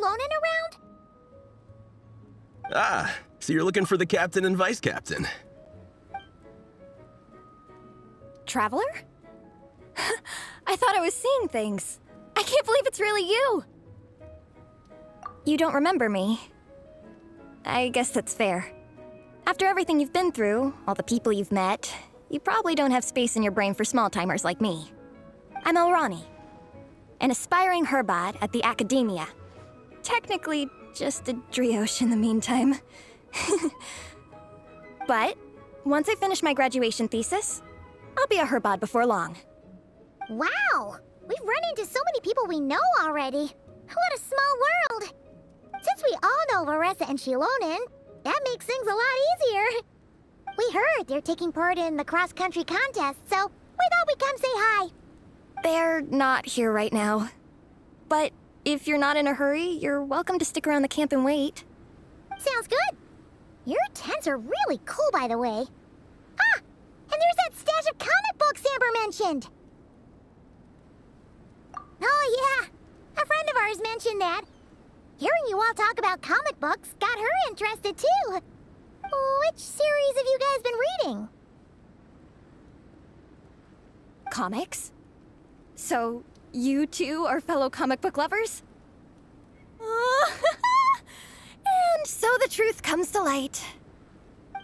Lonin around? Ah, so you're looking for the captain and vice captain. Traveler? I thought I was seeing things. I can't believe it's really you. You don't remember me. I guess that's fair. After everything you've been through, all the people you've met, you probably don't have space in your brain for small-timers like me. I'm Elrani, an aspiring herbad at the Academia. Technically, just a drioche in the meantime. But once I finish my graduation thesis, I'll be a herbad before long. Wow! We've run into so many people we know already. What a small world! Since we all know Varessa and Shilonin, that makes things a lot easier. We heard they're taking part in the cross-country contest, so we thought we'd come say hi. They're not here right now. But if you're not in a hurry, you're welcome to stick around the camp and wait. Sounds good. Your tents are really cool, by the way. Ah! And there's that stash of comic books Amber mentioned! Oh yeah, a friend of ours mentioned that. Hearing you all talk about comic books got her interested too. Which series have you guys been reading? Comics? So, you two are fellow comic book lovers? And so the truth comes to light.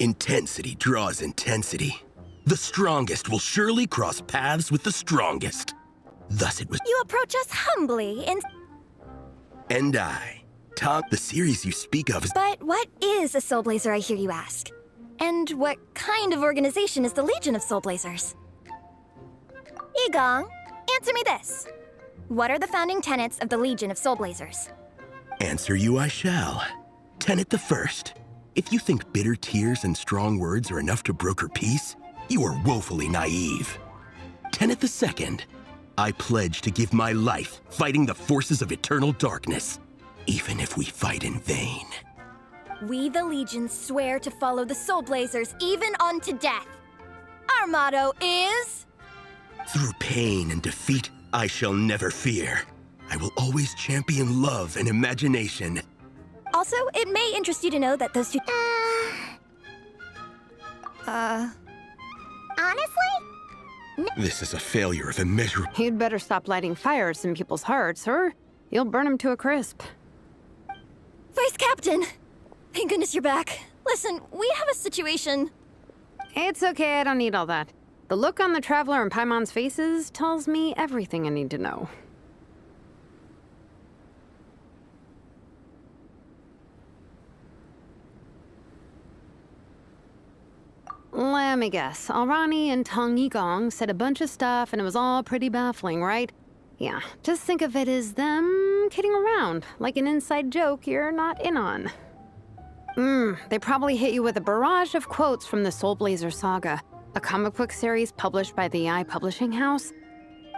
Intensity draws intensity. The strongest will surely cross paths with the strongest. Thus it was. You approach us humbly And I. Tom, the series you speak of is. But what is a Soul Blazer, I hear you ask? And what kind of organization is the Legion of Soul Blazers? Igong, answer me this. What are the founding tenets of the Legion of Soul Blazers? Answer you I shall. Tenet the first. If you think bitter tears and strong words are enough to broker peace, you are woefully naive. Tenet the second. I pledge to give my life fighting the forces of eternal darkness, even if we fight in vain. We, the Legion, swear to follow the Soul Blazers even unto death. Our motto is... Through pain and defeat, I shall never fear. I will always champion love and imagination. Also, it may interest you to know that those two... Honestly? This is a failure of immeasurable... You'd better stop lighting fires in people's hearts, or you'll burn them to a crisp. Vice Captain! Thank goodness you're back. Listen, we have a situation. It's okay, I don't need all that. The look on the Traveler and Paimon's faces tells me everything I need to know. Let me guess. Alrani and Tong Yigong said a bunch of stuff and it was all pretty baffling, right? Yeah, just think of it as them kidding around, like an inside joke you're not in on. They probably hit you with a barrage of quotes from the Soul Blazer saga, a comic book series published by the Eye Publishing House.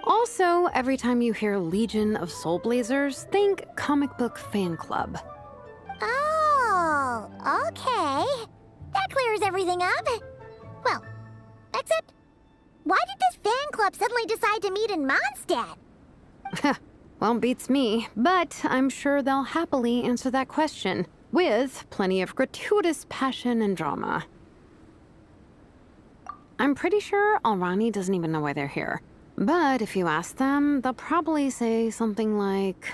Also, every time you hear Legion of Soul Blazers, think comic book fan club. Oh, okay. That clears everything up. Well, except, why did this fan club suddenly decide to meet in Mondstadt? Well, beats me, but I'm sure they'll happily answer that question, with plenty of gratuitous passion and drama. I'm pretty sure Alrani doesn't even know why they're here. But if you ask them, they'll probably say something like...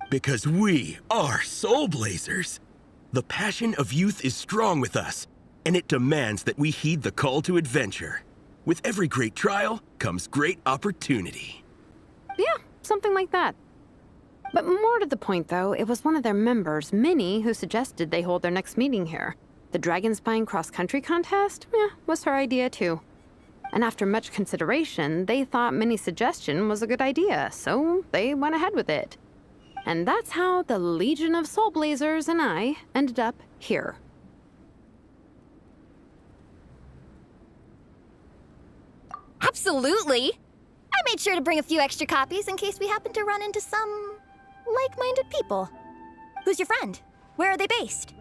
Because we are Soul Blazers. The passion of youth is strong with us, and it demands that we heed the call to adventure. With every great trial comes great opportunity. Yeah, something like that. But more to the point, though, it was one of their members, Minnie, who suggested they hold their next meeting here. The Dragonspine cross-country contest? Was her idea, too. And after much consideration, they thought Minnie's suggestion was a good idea, so they went ahead with it. And that's how the Legion of Soul Blazers and I ended up here. Absolutely! I made sure to bring a few extra copies in case we happen to run into some like-minded people. Who's your friend? Where are they based?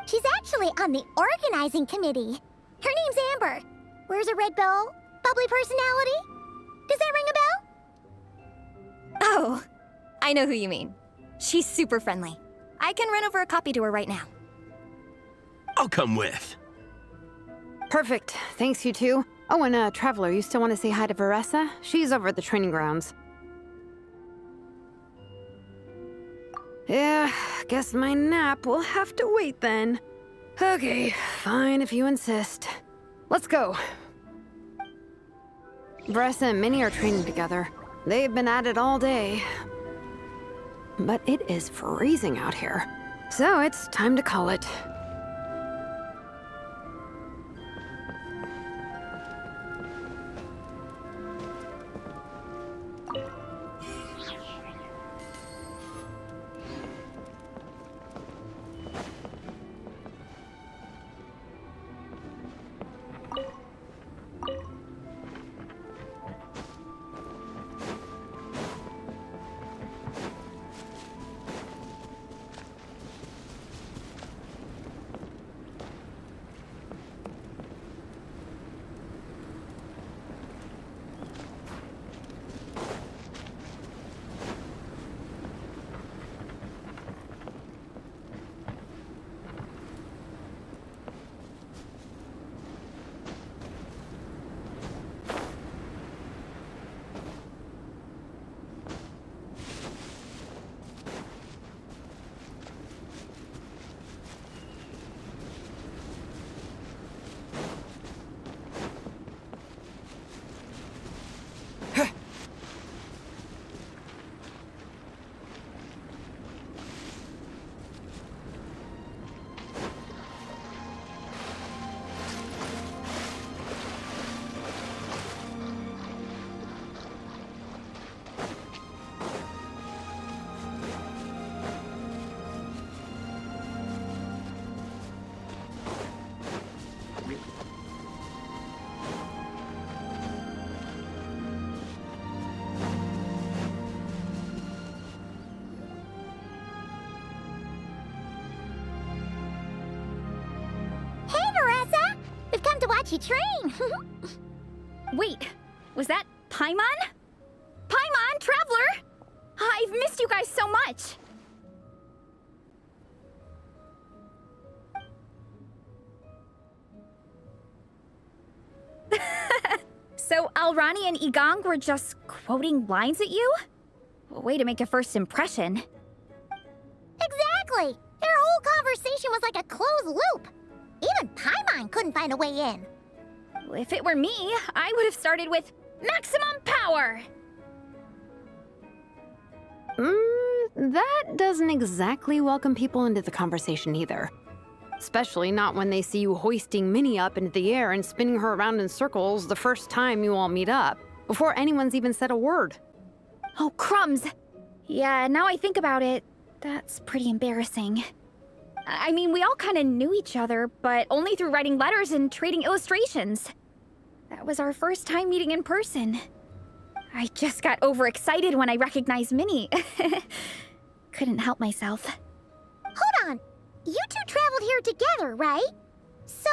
She's actually on the organizing committee. Her name's Amber. Wears a red bow, bubbly personality. Does that ring a bell? Oh, I know who you mean. She's super friendly. I can run over a copy to her right now. I'll come with. Perfect. Thanks, you two. Oh, and Traveler, you still want to say hi to Veressa? She's over at the training grounds. Yeah, guess my nap will have to wait then. Okay, fine if you insist. Let's go. Veressa and Minnie are training together. They've been at it all day. But it is freezing out here. So it's time to call it. Watch you train. Wait, was that Paimon? Paimon, Traveler! I've missed you guys so much. So Alrani and Igong were just quoting lines at you? Way to make a first impression. Exactly! Their whole conversation was like a closed loop. Even Paimon couldn't find a way in. If it were me, I would have started with maximum power! That doesn't exactly welcome people into the conversation either. Especially not when they see you hoisting Minnie up into the air and spinning her around in circles the first time you all meet up, before anyone's even said a word. Oh, crumbs! Yeah, now I think about it, that's pretty embarrassing. I mean, we all kind of knew each other, but only through writing letters and trading illustrations. That was our first time meeting in person. I just got overexcited when I recognized Minnie. Couldn't help myself. Hold on. You two traveled here together, right? So,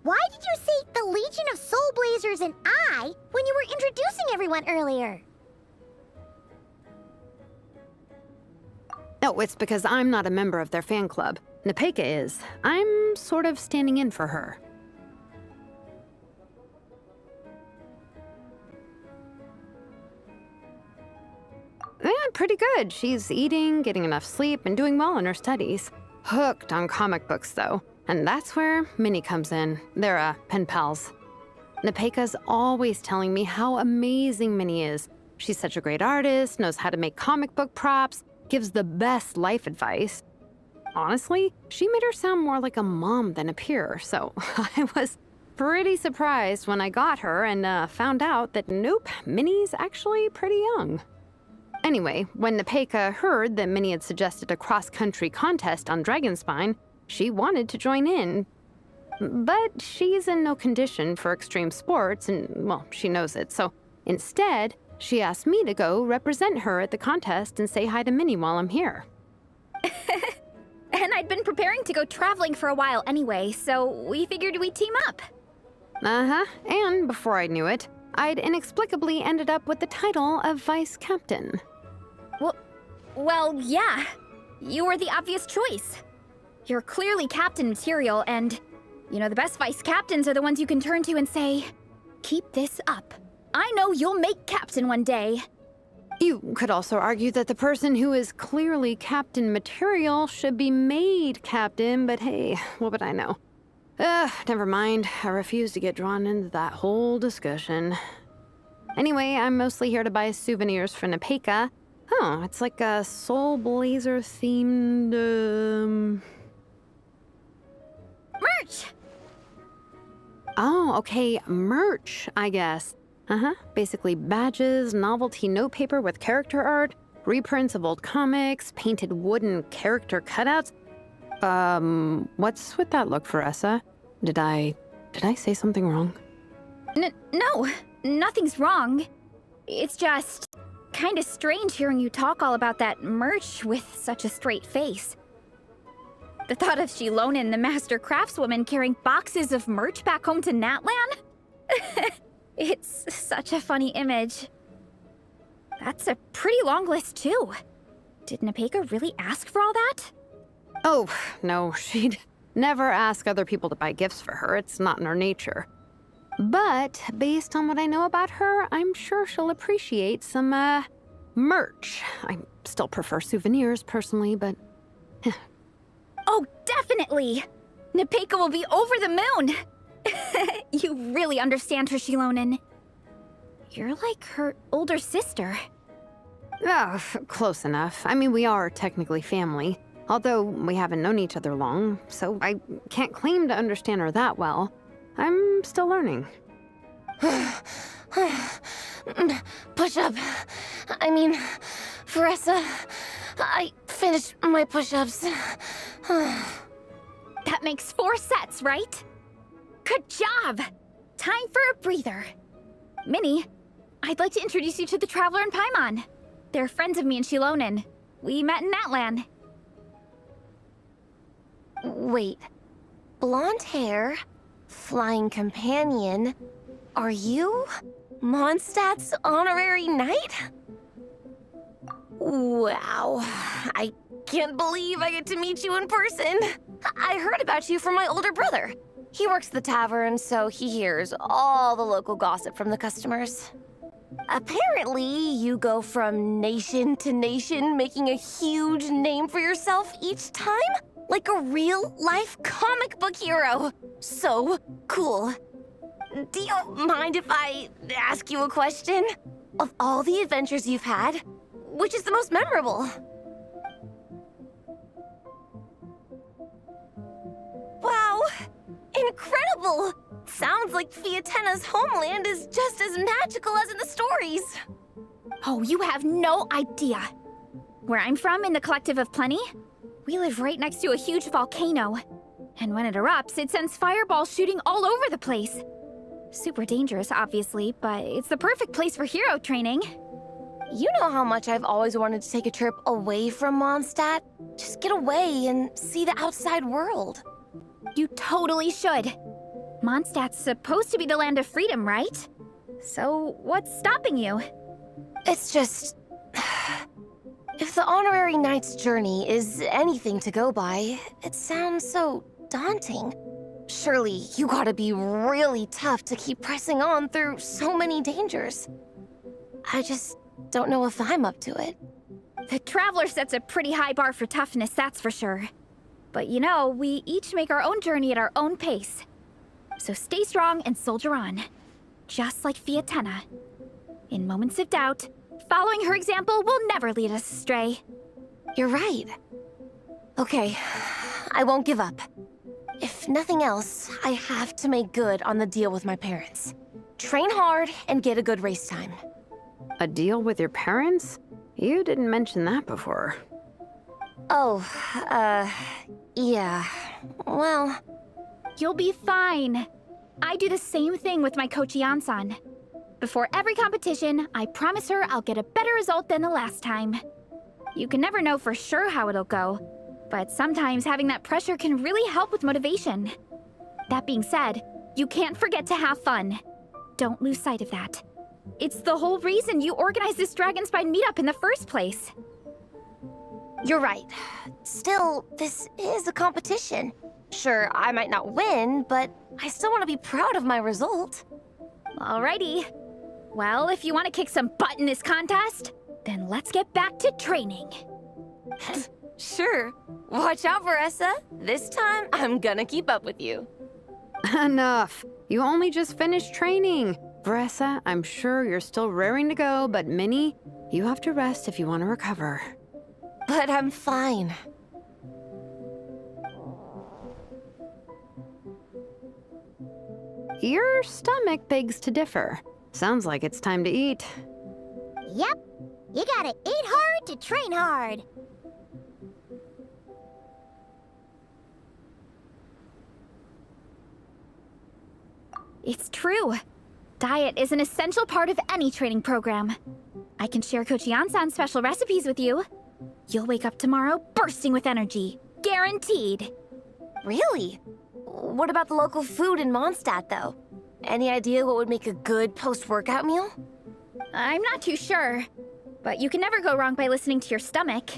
why did you say the Legion of Soul Blazers and I when you were introducing everyone earlier? No, it's because I'm not a member of their fan club. Nepeka is. I'm sort of standing in for her. Yeah, pretty good. She's eating, getting enough sleep, and doing well in her studies. Hooked on comic books, though. And that's where Minnie comes in. They're, pen pals. Nepeka's always telling me how amazing Minnie is. She's such a great artist, knows how to make comic book props, gives the best life advice. Honestly, she made her sound more like a mom than a peer, so I was pretty surprised when I got her and found out that nope, Minnie's actually pretty young. Anyway, when Nepeka heard that Minnie had suggested a cross-country contest on Dragonspine, she wanted to join in. But she's in no condition for extreme sports, and, well, she knows it, so instead, she asked me to go represent her at the contest and say hi to Minnie while I'm here. And I'd been preparing to go traveling for a while anyway, so we figured we'd team up. Uh-huh, and before I knew it, I'd inexplicably ended up with the title of vice captain. Well, yeah. You were the obvious choice. You're clearly captain material, and the best vice captains are the ones you can turn to and say, keep this up. I know you'll make captain one day. You could also argue that the person who is clearly captain material should be made captain, but hey, what would I know? Never mind. I refuse to get drawn into that whole discussion. Anyway, I'm mostly here to buy souvenirs for Nepeka. Oh, it's like a Soul Blazer themed, Merch! Oh, okay, merch, I guess. Basically badges, novelty notepaper with character art, reprints of old comics, painted wooden character cutouts. What's with that look, Veressa? Did I say something wrong? No, nothing's wrong. It's just kinda strange hearing you talk all about that merch with such a straight face. The thought of Shilonen, the master craftswoman, carrying boxes of merch back home to Natlan? It's such a funny image. That's a pretty long list, too. Did Nepeka really ask for all that? Oh, no, she'd never ask other people to buy gifts for her. It's not in her nature. But based on what I know about her, I'm sure she'll appreciate some, merch. I still prefer souvenirs, personally, but... Oh, definitely! Nepeka will be over the moon! You really understand her, Shilonen. You're like her older sister. Oh, close enough. I mean, we are technically family, although we haven't known each other long, so I can't claim to understand her that well. I'm still learning. Push-up. I mean, Veressa, I finished my push-ups. That makes 4 sets, right? Good job! Time for a breather. Minnie, I'd like to introduce you to the Traveler and Paimon. They're friends of me and Shilonen. We met in Natlan. Wait. Blonde hair, flying companion. Are you Mondstadt's honorary knight? Wow. I can't believe I get to meet you in person. I heard about you from my older brother. He works at the tavern, so he hears all the local gossip from the customers. Apparently, you go from nation to nation, making a huge name for yourself each time? Like a real-life comic book hero. So cool. Do you mind if I ask you a question? Of all the adventures you've had, which is the most memorable? Wow! Incredible! Sounds like Fiatenna's homeland is just as magical as in the stories. Oh, you have no idea. Where I'm from, in the Collective of Plenty, we live right next to a huge volcano. And when it erupts, it sends fireballs shooting all over the place. Super dangerous, obviously, but it's the perfect place for hero training. You know how much I've always wanted to take a trip away from Mondstadt? Just get away and see the outside world. You totally should. Mondstadt's supposed to be the land of freedom, right? So what's stopping you? It's just... If the honorary knight's journey is anything to go by, it sounds so daunting. Surely you gotta be really tough to keep pressing on through so many dangers. I just don't know if I'm up to it. The Traveler sets a pretty high bar for toughness, that's for sure. But we each make our own journey at our own pace. So stay strong and soldier on. Just like Fiatenna. In moments of doubt, following her example will never lead us astray. You're right. Okay, I won't give up. If nothing else, I have to make good on the deal with my parents. Train hard and get a good race time. A deal with your parents? You didn't mention that before. Oh, yeah. Well... You'll be fine. I do the same thing with my coach Yansan. Before every competition, I promise her I'll get a better result than the last time. You can never know for sure how it'll go, but sometimes having that pressure can really help with motivation. That being said, you can't forget to have fun. Don't lose sight of that. It's the whole reason you organized this Dragonspine meetup in the first place. You're right. Still, this is a competition. Sure, I might not win, but I still want to be proud of my result. Alrighty. Well, if you want to kick some butt in this contest, then let's get back to training. Sure. Watch out, Veressa. This time, I'm gonna keep up with you. Enough. You only just finished training. Veressa, I'm sure you're still raring to go, but Minnie, you have to rest if you want to recover. But I'm fine. Your stomach begs to differ. Sounds like it's time to eat. Yep. You gotta eat hard to train hard. It's true. Diet is an essential part of any training program. I can share Coach Yansan's special recipes with you. You'll wake up tomorrow bursting with energy. Guaranteed. Really? What about the local food in Mondstadt, though? Any idea what would make a good post-workout meal? I'm not too sure, but you can never go wrong by listening to your stomach.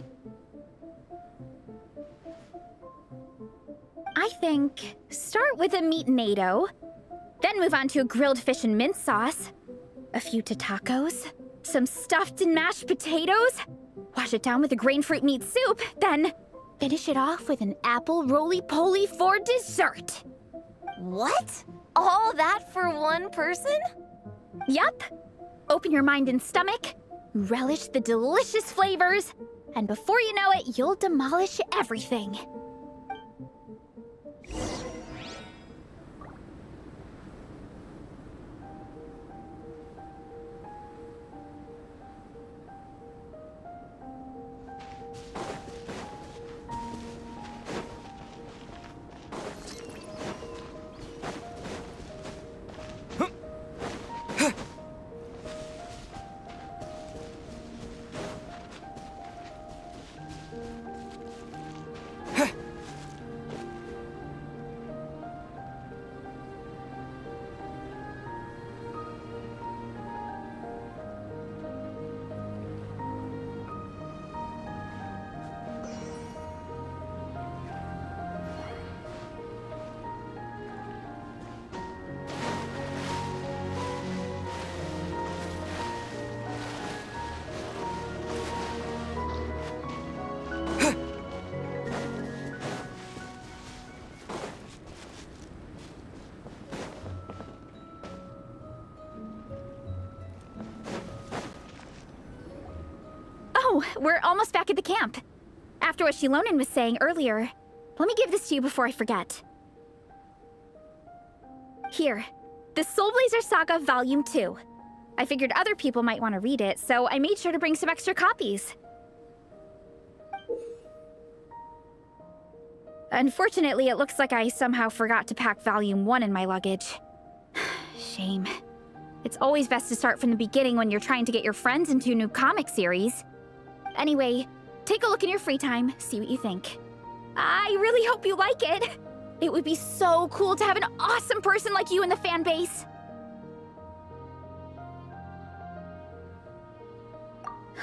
I think start with a meat natto, then move on to a grilled fish and mint sauce, a few tacos, some stuffed and mashed potatoes, wash it down with a grain fruit meat soup, then finish it off with an apple roly-poly for dessert. What? All that for one person? Yup. Open your mind and stomach, relish the delicious flavors, and before you know it, you'll demolish everything. Oh, we're almost back at the camp. After what Shilonen was saying earlier, let me give this to you before I forget. Here, the Soul Blazer Saga Volume 2. I figured other people might want to read it, so I made sure to bring some extra copies. Unfortunately, it looks like I somehow forgot to pack Volume 1 in my luggage. Shame. It's always best to start from the beginning when you're trying to get your friends into a new comic series. Anyway, take a look in your free time, see what you think. I really hope you like it. It would be so cool to have an awesome person like you in the fan base.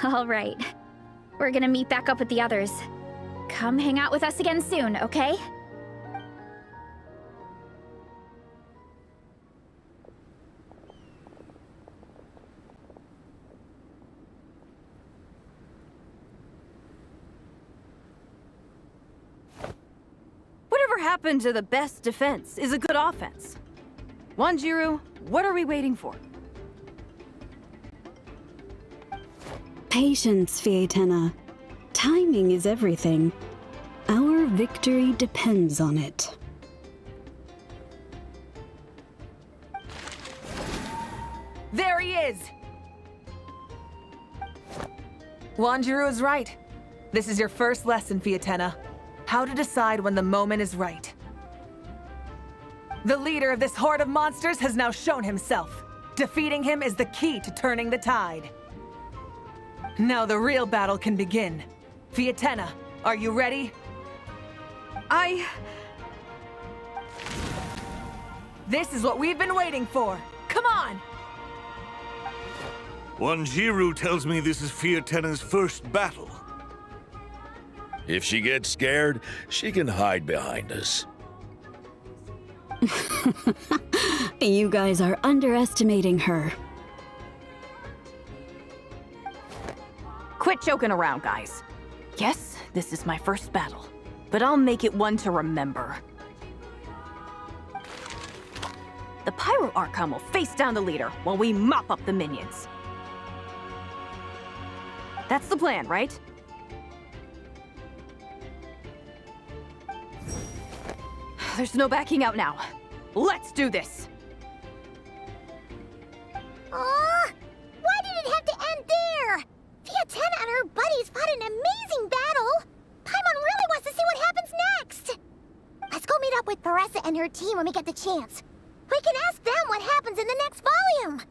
All right. We're gonna meet back up with the others. Come hang out with us again soon, okay? Whatever happened to the best defense is a good offense? Wanjiru, what are we waiting for? Patience, Fietena. Timing is everything. Our victory depends on it. There he is! Wanjiru is right. This is your first lesson, Fietena. How to decide when the moment is right. The leader of this horde of monsters has now shown himself. Defeating him is the key to turning the tide. Now the real battle can begin. Fietena, are you ready? This is what we've been waiting for. Come on! Wanjiru tells me this is Fietena's first battle. If she gets scared, she can hide behind us. You guys are underestimating her. Quit joking around, guys. Yes, this is my first battle, but I'll make it one to remember. The Pyro Archon will face down the leader while we mop up the minions. That's the plan, right? There's no backing out now. Let's do this! Aw! Why did it have to end there? Fiatena and her buddies fought an amazing battle! Paimon really wants to see what happens next! Let's go meet up with Paressa and her team when we get the chance. We can ask them what happens in the next volume!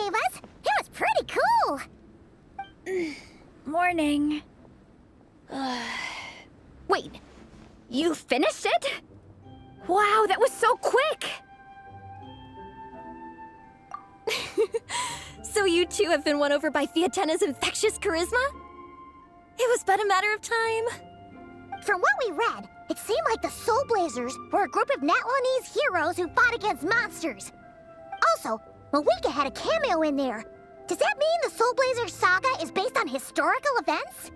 gave us. It was pretty cool. Morning. Wait, you finished it? Wow, that was so quick! So you two have been won over by Fiatenna's infectious charisma? It was but a matter of time. From what we read, it seemed like the Soul Blazers were a group of Natlanese heroes who fought against monsters. Also, Malika had a cameo in there. Does that mean the Soul Blazers saga is based on historical events?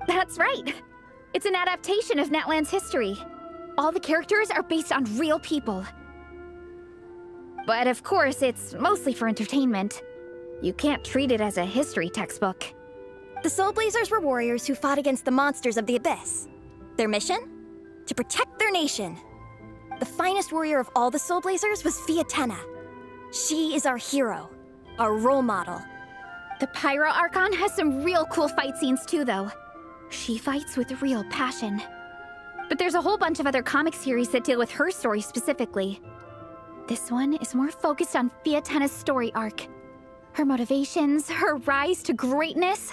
That's right. It's an adaptation of Natlan's history. All the characters are based on real people. But of course, it's mostly for entertainment. You can't treat it as a history textbook. The Soul Blazers were warriors who fought against the monsters of the Abyss. Their mission? To protect their nation. The finest warrior of all the Soul Blazers was Fiatenna. She is our hero, our role model. The Pyro Archon has some real cool fight scenes too, though. She fights with real passion. But there's a whole bunch of other comic series that deal with her story specifically. This one is more focused on Fiatenna's story arc. Her motivations, her rise to greatness,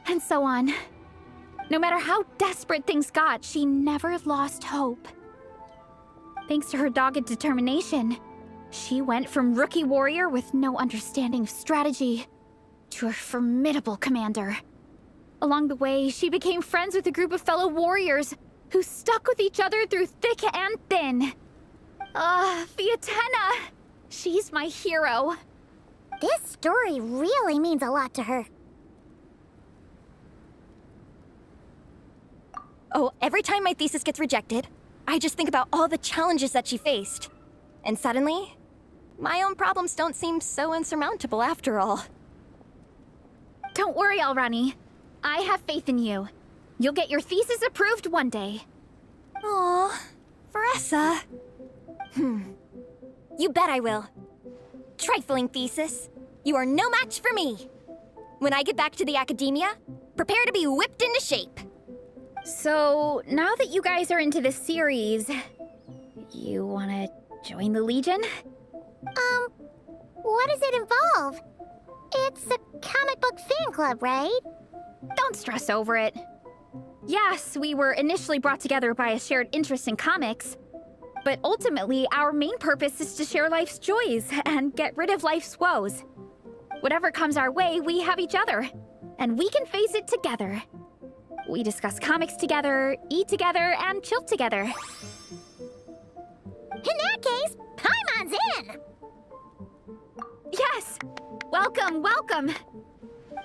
and so on. No matter how desperate things got, she never lost hope. Thanks to her dogged determination, she went from rookie warrior with no understanding of strategy to a formidable commander. Along the way, she became friends with a group of fellow warriors who stuck with each other through thick and thin. Fiatenna! She's my hero. This story really means a lot to her. Oh, every time my thesis gets rejected, I just think about all the challenges that she faced. And suddenly, my own problems don't seem so insurmountable after all. Don't worry, Alrani. I have faith in you. You'll get your thesis approved one day. Aw, Veressa. You bet I will. Trifling thesis. You are no match for me. When I get back to the academia, prepare to be whipped into shape. So, now that you guys are into this series, you wanna join the Legion? What does it involve? It's a comic book fan club, right? Don't stress over it. Yes, we were initially brought together by a shared interest in comics, but ultimately our main purpose is to share life's joys and get rid of life's woes. Whatever comes our way, we have each other, and we can face it together. We discuss comics together, eat together, and chill together. In that case, Paimon's in! Yes! Welcome, welcome!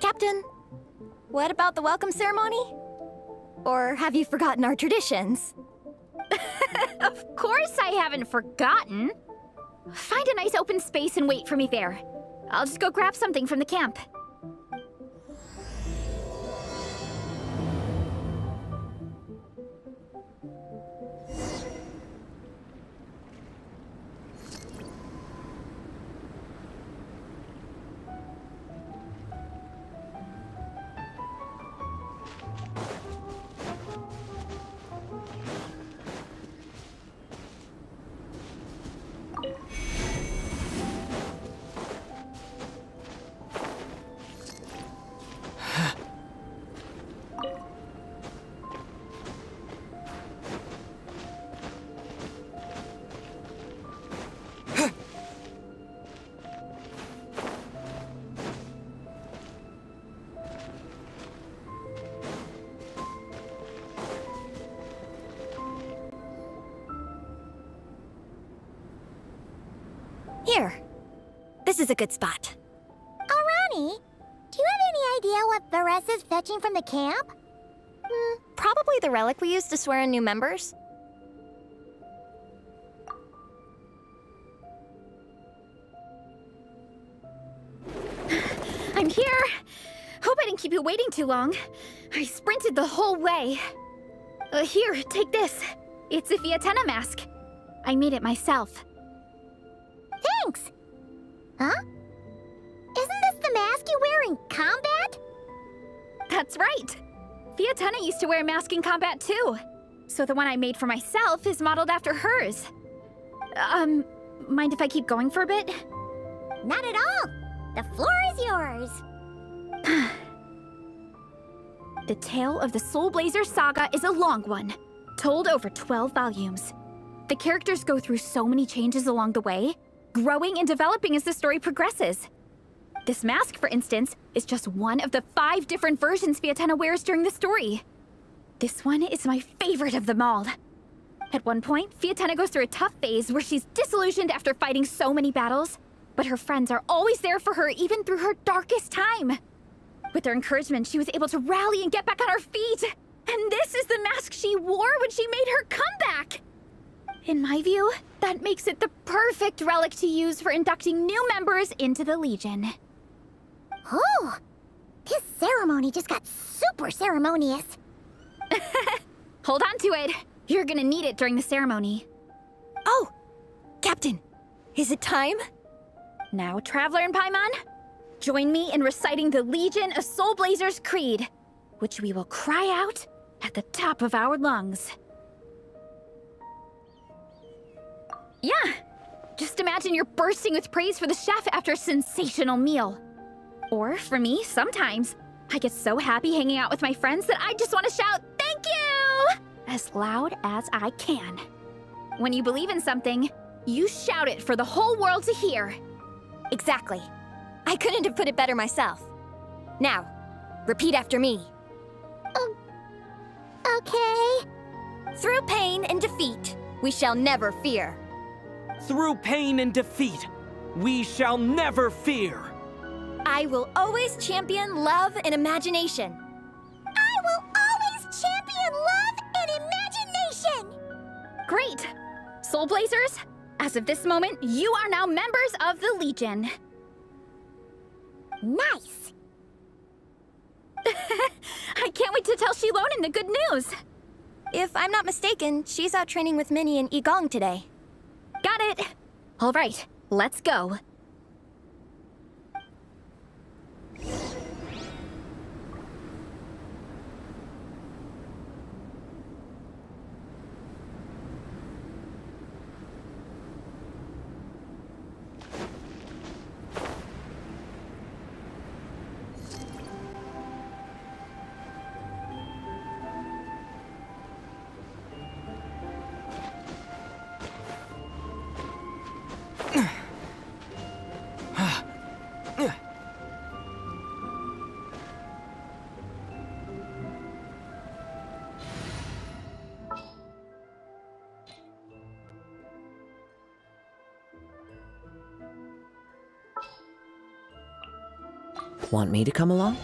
Captain, what about the welcome ceremony? Or have you forgotten our traditions? Of course I haven't forgotten. Find a nice open space and wait for me there. I'll just go grab something from the camp. Here. This is a good spot. Alrani, do you have any idea what Veressa's fetching from the camp? Probably the relic we used to swear in new members. I'm here! Hope I didn't keep you waiting too long. I sprinted the whole way. Here, take this. It's a Fiatenna mask. I made it myself. Thanks! Huh? Isn't this the mask you wear in combat? That's right! Fiatenna used to wear a mask in combat too. So the one I made for myself is modeled after hers. Mind if I keep going for a bit? Not at all. The floor is yours. The tale of the Soul Blazer saga is a long one, told over 12 volumes. The characters go through so many changes along the way, growing and developing as the story progresses. This mask, for instance, is just one of the 5 different versions Fiatenna wears during the story. This one is my favorite of them all. At one point, Fiatenna goes through a tough phase where she's disillusioned after fighting so many battles, but her friends are always there for her even through her darkest time. With their encouragement, she was able to rally and get back on her feet. And this is the mask she wore when she made her comeback. In my view, that makes it the perfect relic to use for inducting new members into the Legion. Oh, this ceremony just got super ceremonious. Hold on to it. You're gonna need it during the ceremony. Oh, Captain, is it time? Now, Traveler and Paimon, join me in reciting the Legion of Soul Blazers Creed, which we will cry out at the top of our lungs. Yeah, just imagine you're bursting with praise for the chef after a sensational meal. Or, for me, sometimes, I get so happy hanging out with my friends that I just want to shout, "Thank you!" as loud as I can. When you believe in something, you shout it for the whole world to hear. Exactly. I couldn't have put it better myself. Now, repeat after me. Okay. Through pain and defeat, we shall never fear. Through pain and defeat, we shall never fear. I will always champion love and imagination. I will always champion love and imagination. Great! Soul Blazers, as of this moment, you are now members of the Legion. Nice. I can't wait to tell Shilonen the good news. If I'm not mistaken, she's out training with Minnie and Igong today. Got it. All right, let's go. Want me to come along?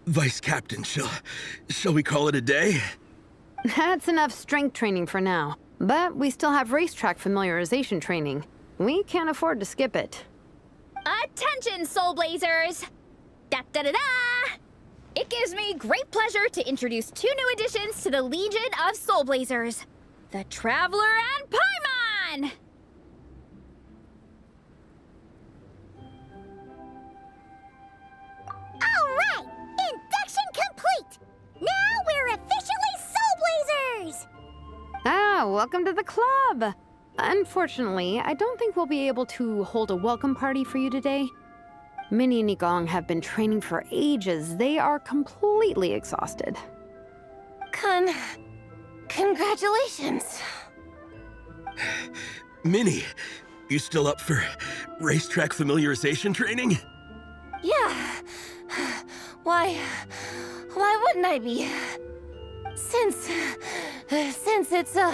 Vice Captain, shall we call it a day? That's enough strength training for now. But we still have racetrack familiarization training. We can't afford to skip it. Attention, Soul Blazers! Da-da-da-da! It gives me great pleasure to introduce 2 new additions to the Legion of Soul Blazers. The Traveler and Paimon! All right, induction complete. Now we're officially Soul Blazers. Welcome to the club. Unfortunately, I don't think we'll be able to hold a welcome party for you today. Minnie and Igong have been training for ages. They are completely exhausted. Congratulations. Minnie, you still up for racetrack familiarization training? Yeah. Why wouldn't I be? Since it's a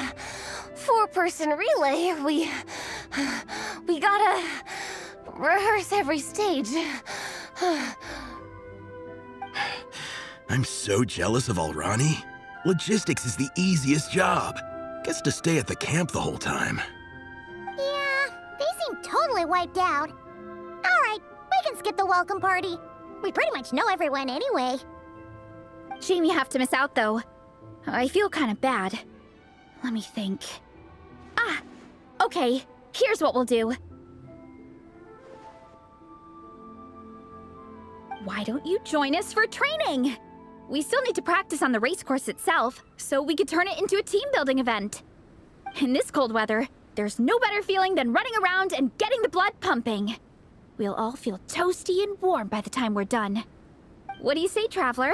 4-person relay, we gotta rehearse every stage. I'm so jealous of Alrani. Logistics is the easiest job. Gets to stay at the camp the whole time. Yeah, they seem totally wiped out. Alright, we can skip the welcome party. We pretty much know everyone anyway. Shame you have to miss out, though. I feel kind of bad. Let me think. Ah! Okay, here's what we'll do. Why don't you join us for training? We still need to practice on the race course itself, so we could turn it into a team-building event. In this cold weather, there's no better feeling than running around and getting the blood pumping. We'll all feel toasty and warm by the time we're done. What do you say, Traveler?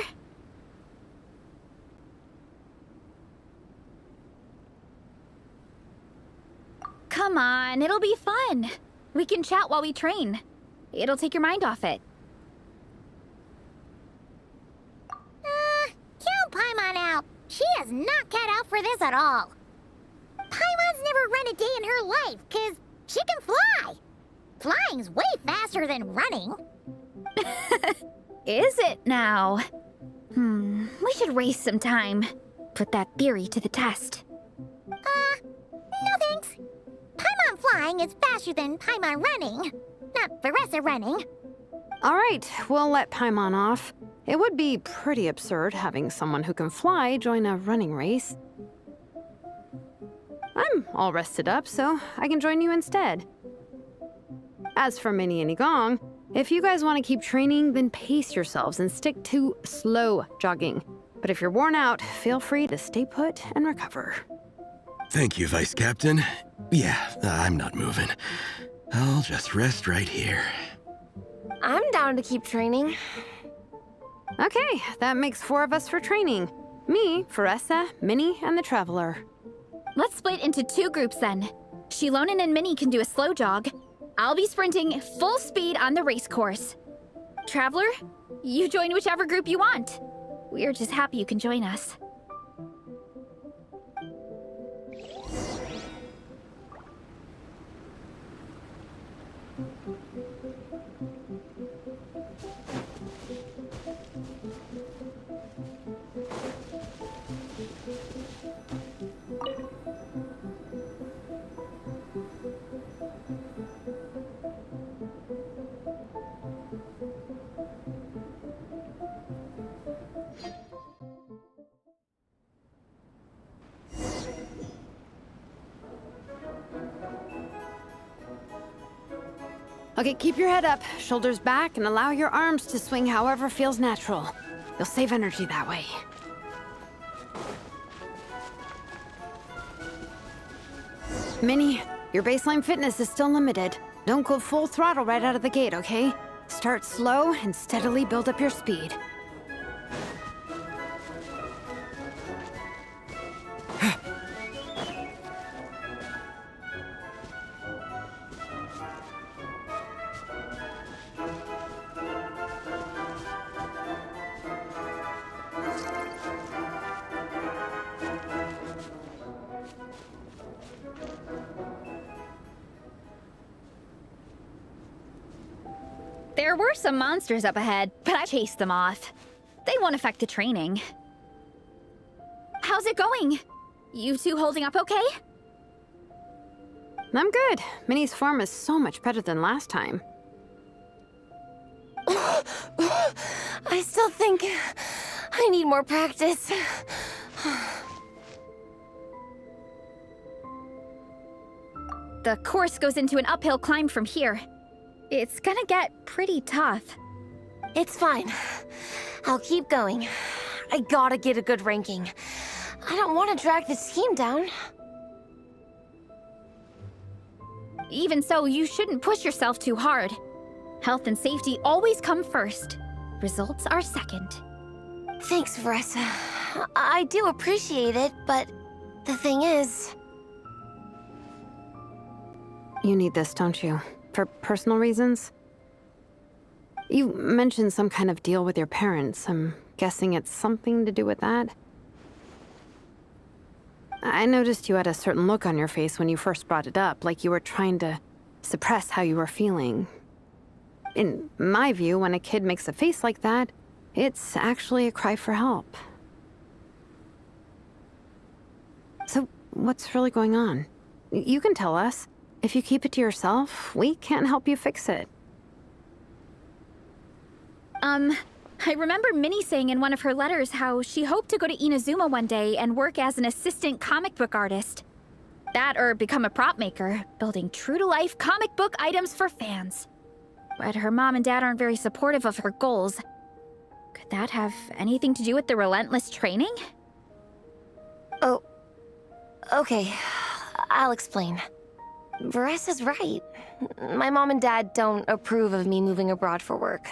Come on, it'll be fun. We can chat while we train. It'll take your mind off it. Count Paimon out. She is not cut out for this at all. Paimon's never run a day in her life, 'cause she can fly. Flying's way faster than running. Is it now? We should race sometime. Put that theory to the test. No thanks. Paimon flying is faster than Paimon running. Not Veressa running. All right, we'll let Paimon off. It would be pretty absurd having someone who can fly join a running race. I'm all rested up, so I can join you instead. As for Minnie and Igong, if you guys want to keep training, then pace yourselves and stick to slow jogging. But if you're worn out, feel free to stay put and recover. Thank you, Vice Captain. Yeah, I'm not moving. I'll just rest right here. I'm down to keep training. Okay, that makes 4 of us for training. Me, Veressa, Minnie, and the Traveler. Let's split into 2 groups then. Shilonen and Minnie can do a slow jog. I'll be sprinting full speed on the race course. Traveler, you join whichever group you want. We're just happy you can join us. Okay, keep your head up, shoulders back, and allow your arms to swing however feels natural. You'll save energy that way. Minnie, your baseline fitness is still limited. Don't go full throttle right out of the gate, okay? Start slow and steadily build up your speed. There were some monsters up ahead, but I chased them off. They won't affect the training. How's it going? You two holding up okay? I'm good. Minnie's form is so much better than last time. I still think I need more practice. The course goes into an uphill climb from here. It's gonna get pretty tough. It's fine. I'll keep going. I gotta get a good ranking. I don't want to drag this team down. Even so, you shouldn't push yourself too hard. Health and safety always come first. Results are second. Thanks, Veressa. I do appreciate it, but the thing is... You need this, don't you? For personal reasons? You mentioned some kind of deal with your parents. I'm guessing it's something to do with that? I noticed you had a certain look on your face when you first brought it up, like you were trying to suppress how you were feeling. In my view, when a kid makes a face like that, it's actually a cry for help. So, what's really going on? You can tell us. If you keep it to yourself, we can't help you fix it. I remember Minnie saying in one of her letters how she hoped to go to Inazuma one day and work as an assistant comic book artist. That or become a prop maker, building true-to-life comic book items for fans. But her mom and dad aren't very supportive of her goals. Could that have anything to do with the relentless training? Oh, okay. I'll explain. Varesa's right. My mom and dad don't approve of me moving abroad for work.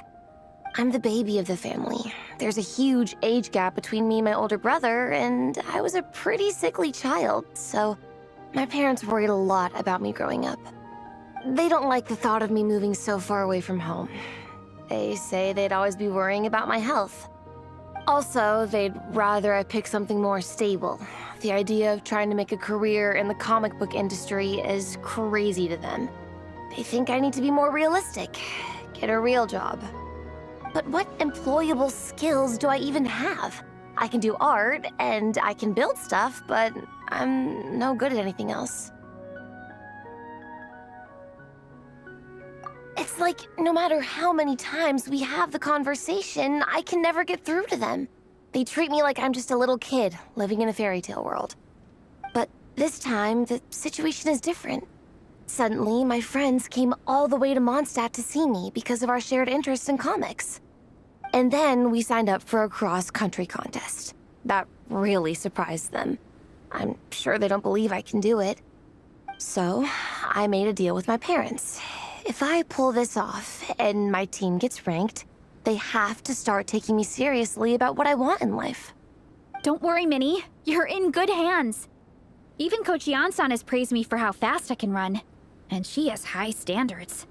I'm the baby of the family. There's a huge age gap between me and my older brother, and I was a pretty sickly child, so my parents worried a lot about me growing up. They don't like the thought of me moving so far away from home. They say they'd always be worrying about my health. Also, they'd rather I pick something more stable. The idea of trying to make a career in the comic book industry is crazy to them. They think I need to be more realistic, get a real job. But what employable skills do I even have? I can do art, and I can build stuff, but I'm no good at anything else. It's like, no matter how many times we have the conversation, I can never get through to them. They treat me like I'm just a little kid living in a fairy tale world. But this time, the situation is different. Suddenly, my friends came all the way to Mondstadt to see me because of our shared interest in comics. And then we signed up for a cross-country contest. That really surprised them. I'm sure they don't believe I can do it. So, I made a deal with my parents. If I pull this off and my team gets ranked, they have to start taking me seriously about what I want in life. Don't worry, Minnie. You're in good hands. Even Coach Yansan has praised me for how fast I can run. And she has high standards.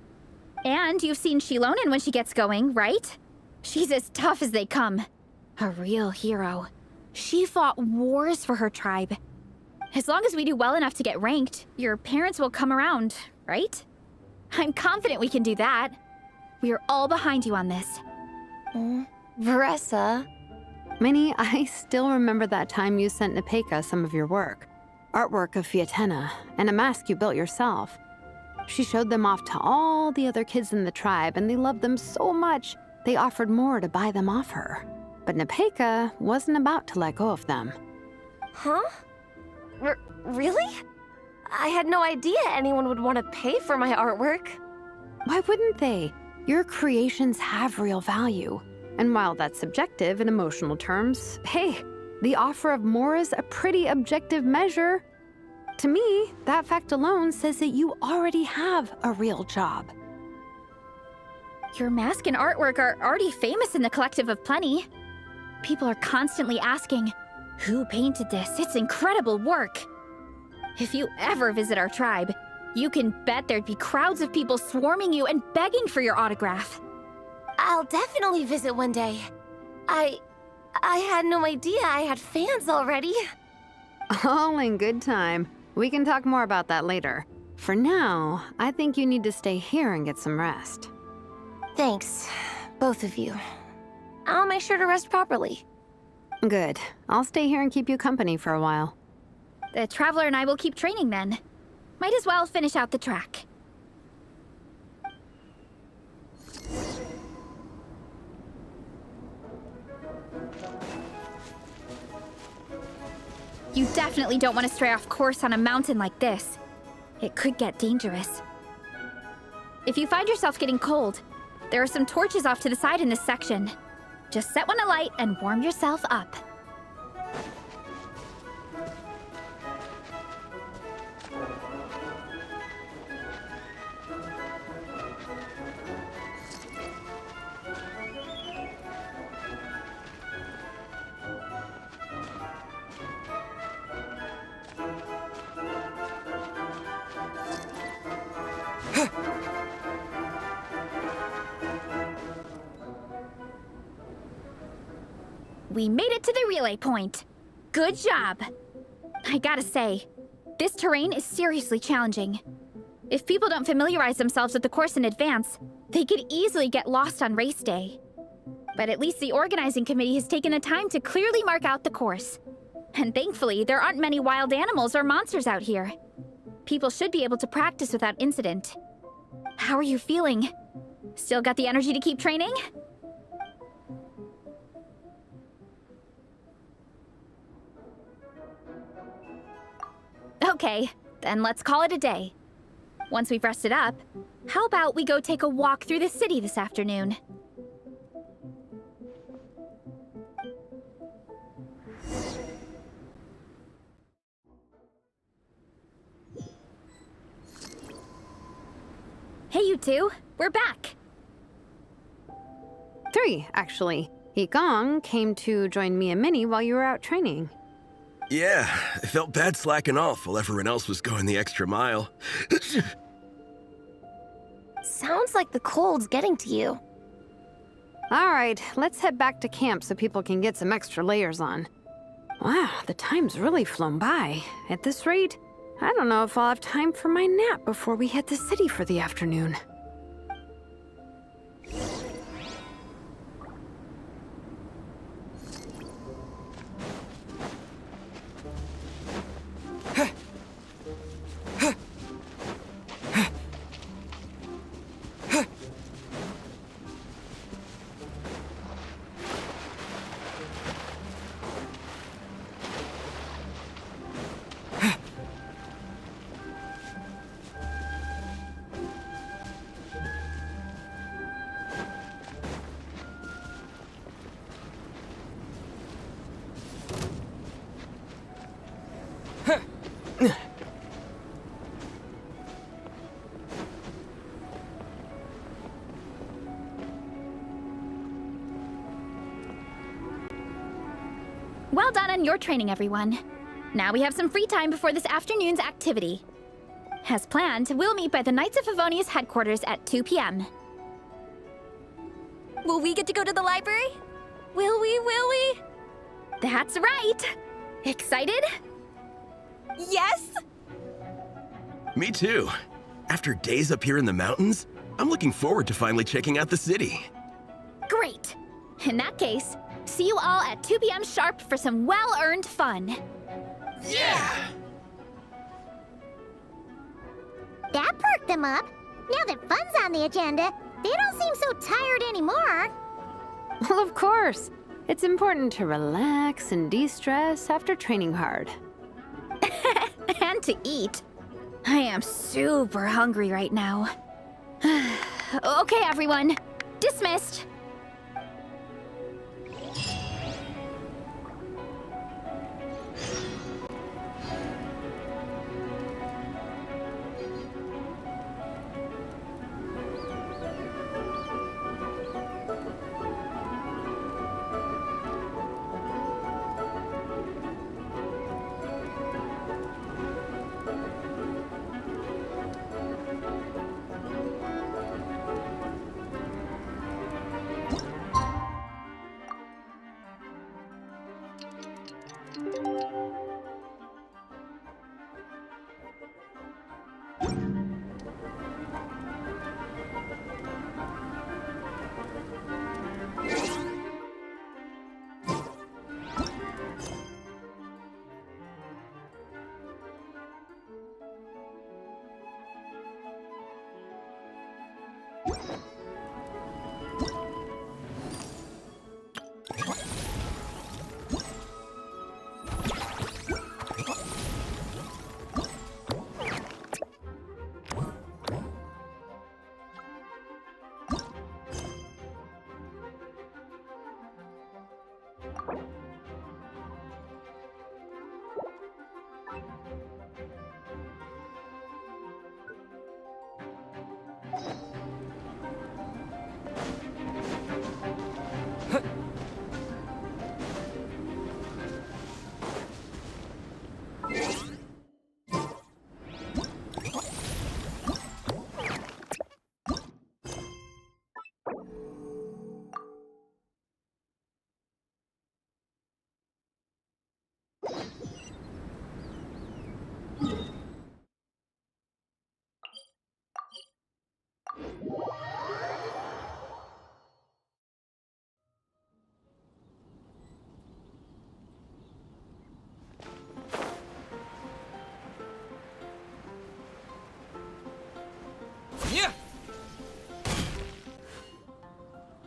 And you've seen Shilonen when she gets going, right? She's as tough as they come. A real hero. She fought wars for her tribe. As long as we do well enough to get ranked, your parents will come around, right? I'm confident we can do that. We are all behind you on this. Varesa. Minnie, I still remember that time you sent Nepeka some of your work. Artwork of Fiatena, and a mask you built yourself. She showed them off to all the other kids in the tribe, and they loved them so much, they offered more to buy them off her. But Nepeka wasn't about to let go of them. Huh? Really? I had no idea anyone would want to pay for my artwork. Why wouldn't they? Your creations have real value. And while that's subjective in emotional terms, hey, the offer of more is a pretty objective measure. To me, that fact alone says that you already have a real job. Your mask and artwork are already famous in the Collective of Plenty. People are constantly asking, who painted this? It's incredible work. If you ever visit our tribe, you can bet there'd be crowds of people swarming you and begging for your autograph. I'll definitely visit one day. I had no idea I had fans already. All in good time. We can talk more about that later. For now, I think you need to stay here and get some rest. Thanks, both of you. I'll make sure to rest properly. Good. I'll stay here and keep you company for a while. The Traveler and I will keep training then. Might as well finish out the track. You definitely don't want to stray off course on a mountain like this. It could get dangerous. If you find yourself getting cold, there are some torches off to the side in this section. Just set one alight and warm yourself up. We made it to the relay point. Good job. I gotta say, this terrain is seriously challenging. If people don't familiarize themselves with the course in advance, they could easily get lost on race day. But at least the organizing committee has taken the time to clearly mark out the course. And thankfully, there aren't many wild animals or monsters out here. people should be able to practice without incident. How are you feeling? Still got the energy to keep training? Okay, then let's call it a day. Once we've rested up, how about we go take a walk through the city this afternoon? Hey, you two. We're back. 3, actually. Yigong came to join me and Minnie while you were out training. Yeah, I felt bad slacking off while everyone else was going the extra mile. Sounds like the cold's getting to you. All right, let's head back to camp so people can get some extra layers on. Wow, the time's really flown by. At this rate, I don't know if I'll have time for my nap before we hit the city for the afternoon. Well done on your training, everyone. Now we have some free time before this afternoon's activity. As planned, we'll meet by the Knights of Favonius headquarters at 2 p.m. Will we get to go to the library? Will we? That's right! Excited? Yes? Me too. After days up here in the mountains, I'm looking forward to finally checking out the city. Great! In that case, see you all at 2 p.m. sharp for some well-earned fun. Yeah! That perked them up. Now that fun's on the agenda, they don't seem so tired anymore. Well, of course. It's important to relax and de-stress after training hard. And to eat. I am super hungry right now. Okay, everyone. Dismissed.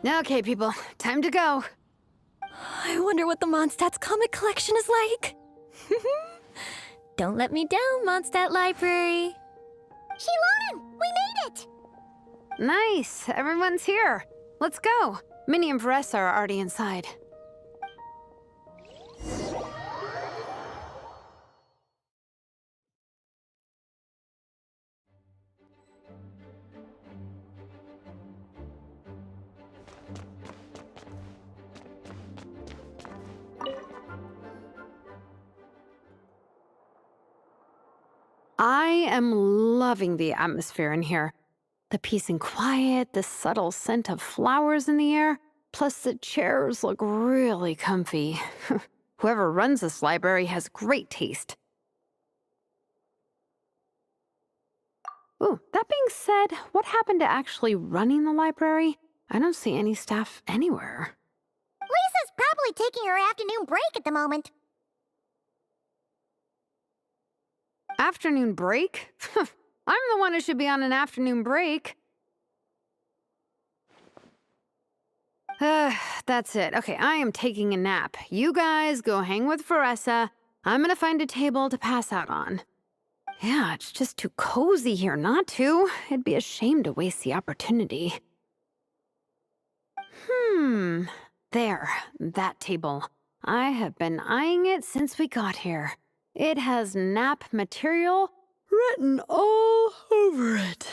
Okay, people, time to go. I wonder what the Mondstadt's comic collection is like. Don't let me down, Mondstadt Library. Shilonen, we made it! Nice, everyone's here. Let's go. Minnie and Varessa are already inside. I am loving the atmosphere in here. The peace and quiet, the subtle scent of flowers in the air, plus the chairs look really comfy. Whoever runs this library has great taste. Ooh, that being said, what happened to actually running the library? I don't see any staff anywhere. Lisa's probably taking her afternoon break at the moment. Afternoon break? I'm the one who should be on an afternoon break. That's it. Okay, I am taking a nap. You guys go hang with Varessa. I'm gonna find a table to pass out on. Yeah, it's just too cozy here not to. It'd be a shame to waste the opportunity. There, that table. I have been eyeing it since we got here. It has nap material written all over it.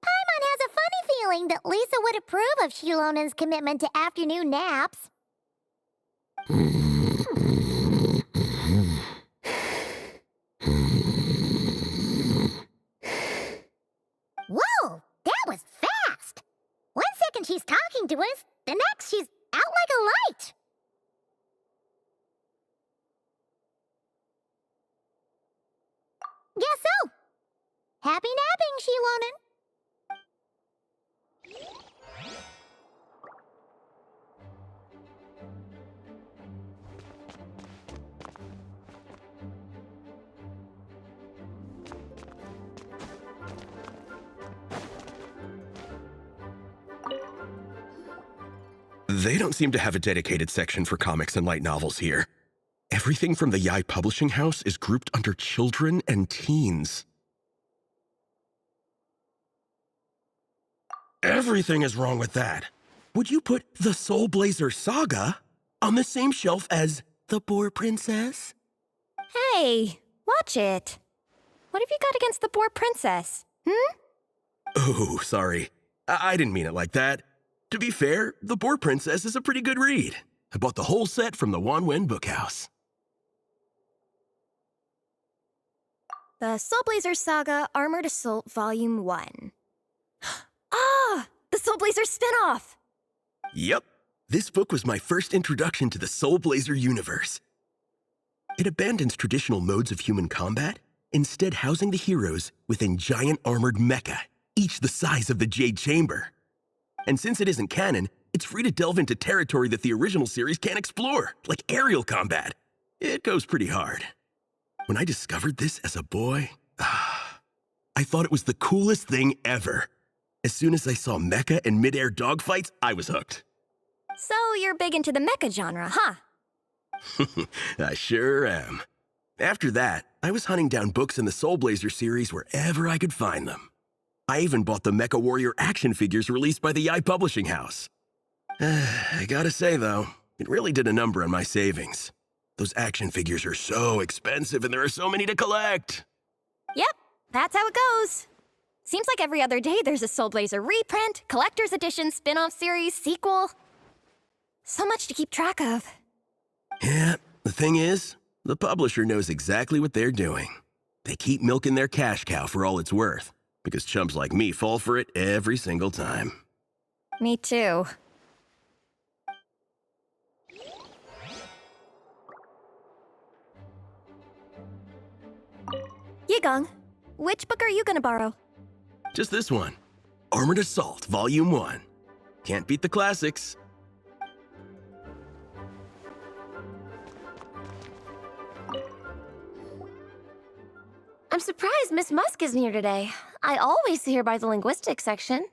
Paimon has a funny feeling that Lisa would approve of Shilonen's commitment to afternoon naps. Whoa, that was fast! 1 second she's talking to us, the next she's out like a light. Guess so. Happy napping, Shilonen. They don't seem to have a dedicated section for comics and light novels here. Everything from the Yai Publishing House is grouped under children and teens. Everything is wrong with that. Would you put the Soul Blazer Saga on the same shelf as The Boar Princess? Hey, watch it. What have you got against the Boar Princess? Oh, sorry. I didn't mean it like that. To be fair, The Boar Princess is a pretty good read. I bought the whole set from the Wanwen Bookhouse. The Soul Blazer Saga Armored Assault Volume 1. Ah! The Soul Blazer spinoff! Yep. This book was my first introduction to the Soul Blazer universe. It abandons traditional modes of human combat, instead housing the heroes within giant armored mecha, each the size of the Jade Chamber. And since it isn't canon, it's free to delve into territory that the original series can't explore, like aerial combat. It goes pretty hard. When I discovered this as a boy, I thought it was the coolest thing ever. As soon as I saw mecha and mid-air dogfights, I was hooked. So you're big into the mecha genre, huh? I sure am. After that, I was hunting down books in the Soul Blazer series wherever I could find them. I even bought the Mecha Warrior action figures released by the Yai Publishing House. I gotta say, though, it really did a number on my savings. Those action figures are so expensive and there are so many to collect. Yep, that's how it goes. Seems like every other day there's a Soul Blazer reprint, collector's edition, spin-off series, sequel. So much to keep track of. Yeah, the thing is, the publisher knows exactly what they're doing. They keep milking their cash cow for all it's worth, because chumps like me fall for it every single time. Me too. Yigong, which book are you gonna borrow? Just this one. Armored Assault, Volume 1. Can't beat the classics. I'm surprised Miss Musk isn't here today. I always sit here by the linguistics section.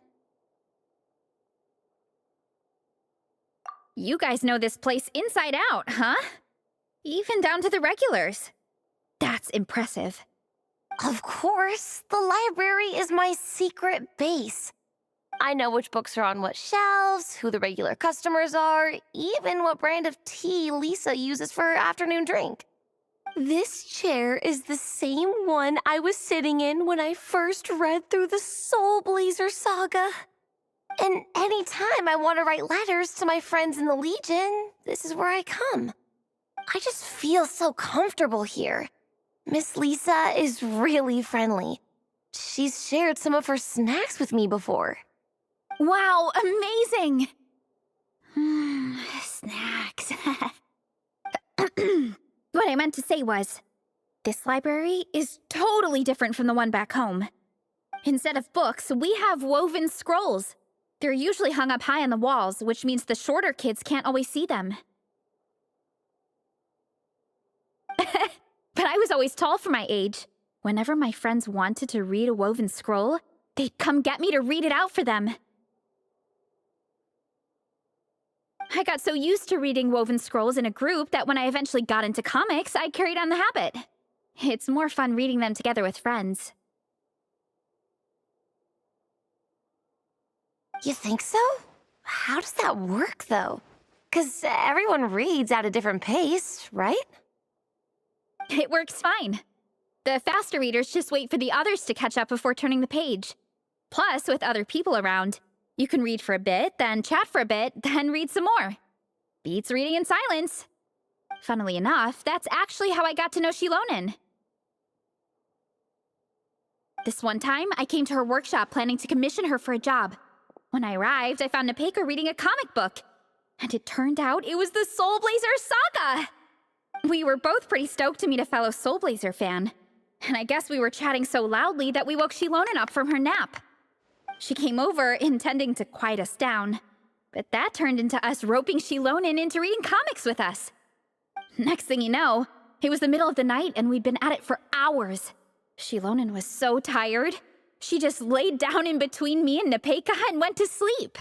You guys know this place inside out, huh? Even down to the regulars. That's impressive. Of course, the library is my secret base. I know which books are on what shelves, who the regular customers are, even what brand of tea Lisa uses for her afternoon drink. This chair is the same one I was sitting in when I first read through the Soul Blazer saga. And anytime I want to write letters to my friends in the Legion, this is where I come. I just feel so comfortable here. Miss Lisa is really friendly. She's shared some of her snacks with me before. Wow, amazing! Snacks. What I meant to say was, this library is totally different from the one back home. Instead of books, we have woven scrolls. They're usually hung up high on the walls, which means the shorter kids can't always see them. But I was always tall for my age. Whenever my friends wanted to read a woven scroll, they'd come get me to read it out for them. I got so used to reading woven scrolls in a group that when I eventually got into comics, I carried on the habit. It's more fun reading them together with friends. You think so? How does that work, though? 'Cause everyone reads at a different pace, right? It works fine. The faster readers just wait for the others to catch up before turning the page. Plus, with other people around, you can read for a bit, then chat for a bit, then read some more. Beats reading in silence. Funnily enough, that's actually how I got to know Shilonen. This one time, I came to her workshop planning to commission her for a job. When I arrived, I found Nepeka reading a comic book. And it turned out it was the Soul Blazer saga! We were both pretty stoked to meet a fellow Soul Blazer fan. And I guess we were chatting so loudly that we woke Shilonen up from her nap. She came over, intending to quiet us down. But that turned into us roping Shilonen into reading comics with us. Next thing you know, it was the middle of the night and we'd been at it for hours. Shilonen was so tired. She just laid down in between me and Nepeka and went to sleep.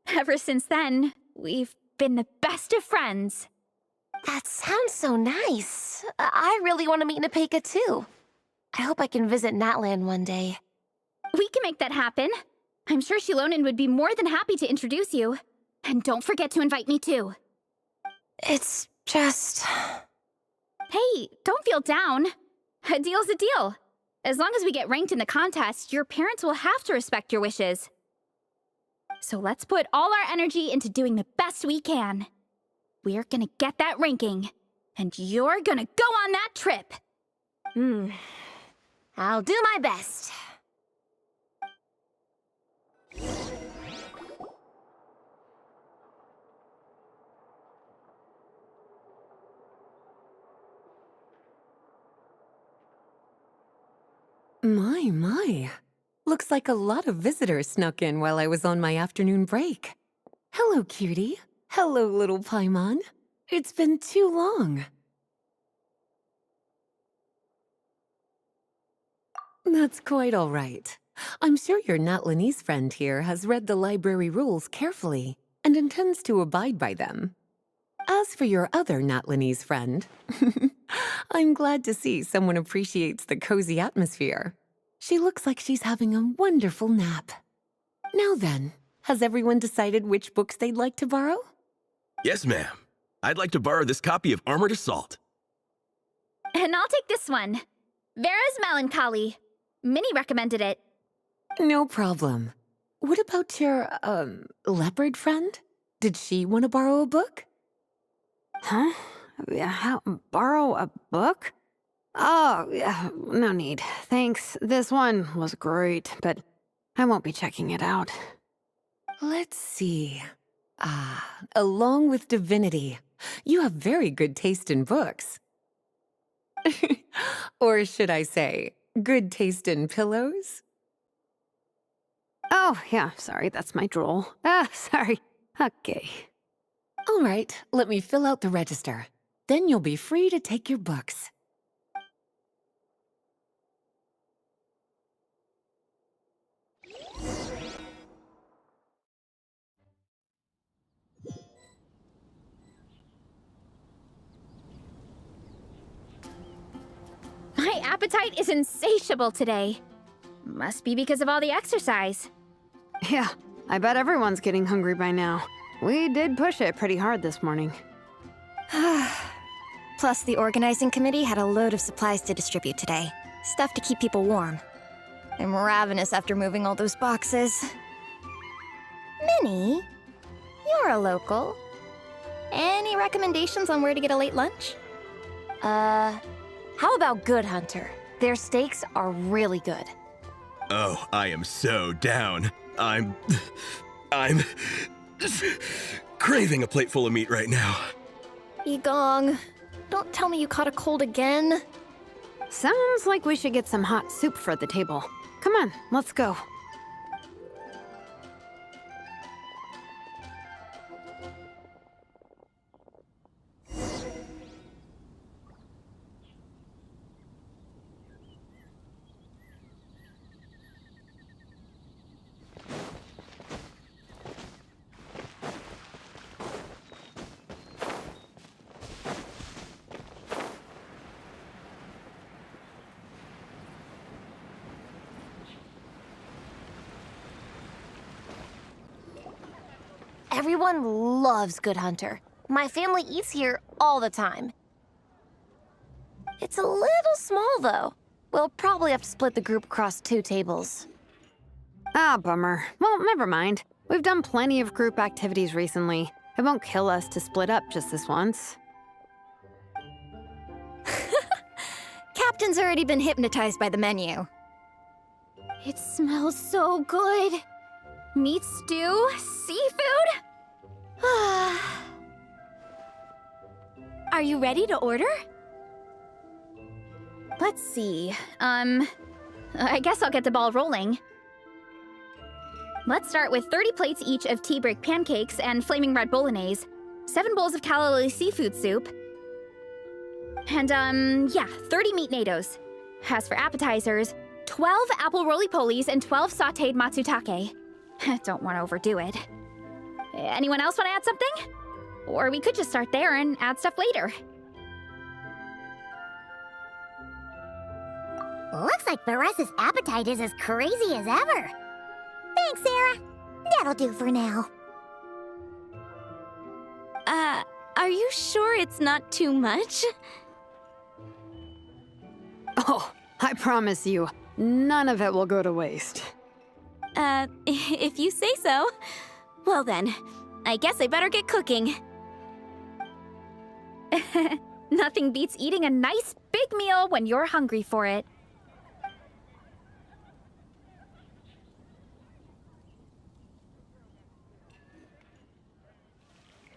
Ever since then, we've been the best of friends. That sounds so nice. I really want to meet Nepeka, too. I hope I can visit Natland one day. We can make that happen. I'm sure Shilonen would be more than happy to introduce you. And don't forget to invite me, too. It's just... Hey, don't feel down. A deal's a deal. As long as we get ranked in the contest, your parents will have to respect your wishes. So let's put all our energy into doing the best we can. We're gonna get that ranking, and you're gonna go on that trip. I'll do my best. My. Looks like a lot of visitors snuck in while I was on my afternoon break. Hello, cutie. Hello, little Paimon. It's been too long. That's quite all right. I'm sure your Natlanese friend here has read the library rules carefully and intends to abide by them. As for your other Natlanese friend, I'm glad to see someone appreciates the cozy atmosphere. She looks like she's having a wonderful nap. Now then, has everyone decided which books they'd like to borrow? Yes, ma'am. I'd like to borrow this copy of Armored Assault. And I'll take this one. Vera's Melancholy. Minnie recommended it. No problem. What about your, leopard friend? Did she want to borrow a book? Huh? Borrow a book? Oh, yeah, no need. Thanks. This one was great, but I won't be checking it out. Let's see. Along with Divinity, you have very good taste in books. Or should I say, good taste in pillows? Oh, yeah, sorry, that's my drool. Sorry. Okay. All right, let me fill out the register. Then you'll be free to take your books. appetite is insatiable today. Must be because of all the exercise. Yeah, I bet everyone's getting hungry by now. We did push it pretty hard this morning. Plus, the organizing committee had a load of supplies to distribute today. Stuff to keep people warm. I'm ravenous after moving all those boxes. Minnie, you're a local. Any recommendations on where to get a late lunch? How about Good Hunter? Their steaks are really good. Oh, I am so down. I'm craving a plate full of meat right now. Yigong, don't tell me you caught a cold again. Sounds like we should get some hot soup for the table. Come on, let's go. Everyone loves Good Hunter. My family eats here all the time. It's a little small, though. We'll probably have to split the group across 2 tables. Ah, bummer. Well, never mind. We've done plenty of group activities recently. It won't kill us to split up just this once. Captain's already been hypnotized by the menu. It smells so good. Meat stew? Seafood? Are you ready to order? Let's see. I guess I'll get the ball rolling. Let's start with 30 plates each of tea break pancakes and flaming red bolognese, 7 bowls of calla seafood soup, and 30 meat natos. As for appetizers, 12 apple roly-polies and 12 sautéed matsutake. Don't want to overdo it. Anyone else want to add something? Or we could just start there and add stuff later. Looks like Beresa's appetite is as crazy as ever. Thanks, Sarah. That'll do for now. Are you sure it's not too much? Oh, I promise you, none of it will go to waste. If you say so. Well then, I guess I better get cooking. Nothing beats eating a nice big meal when you're hungry for it.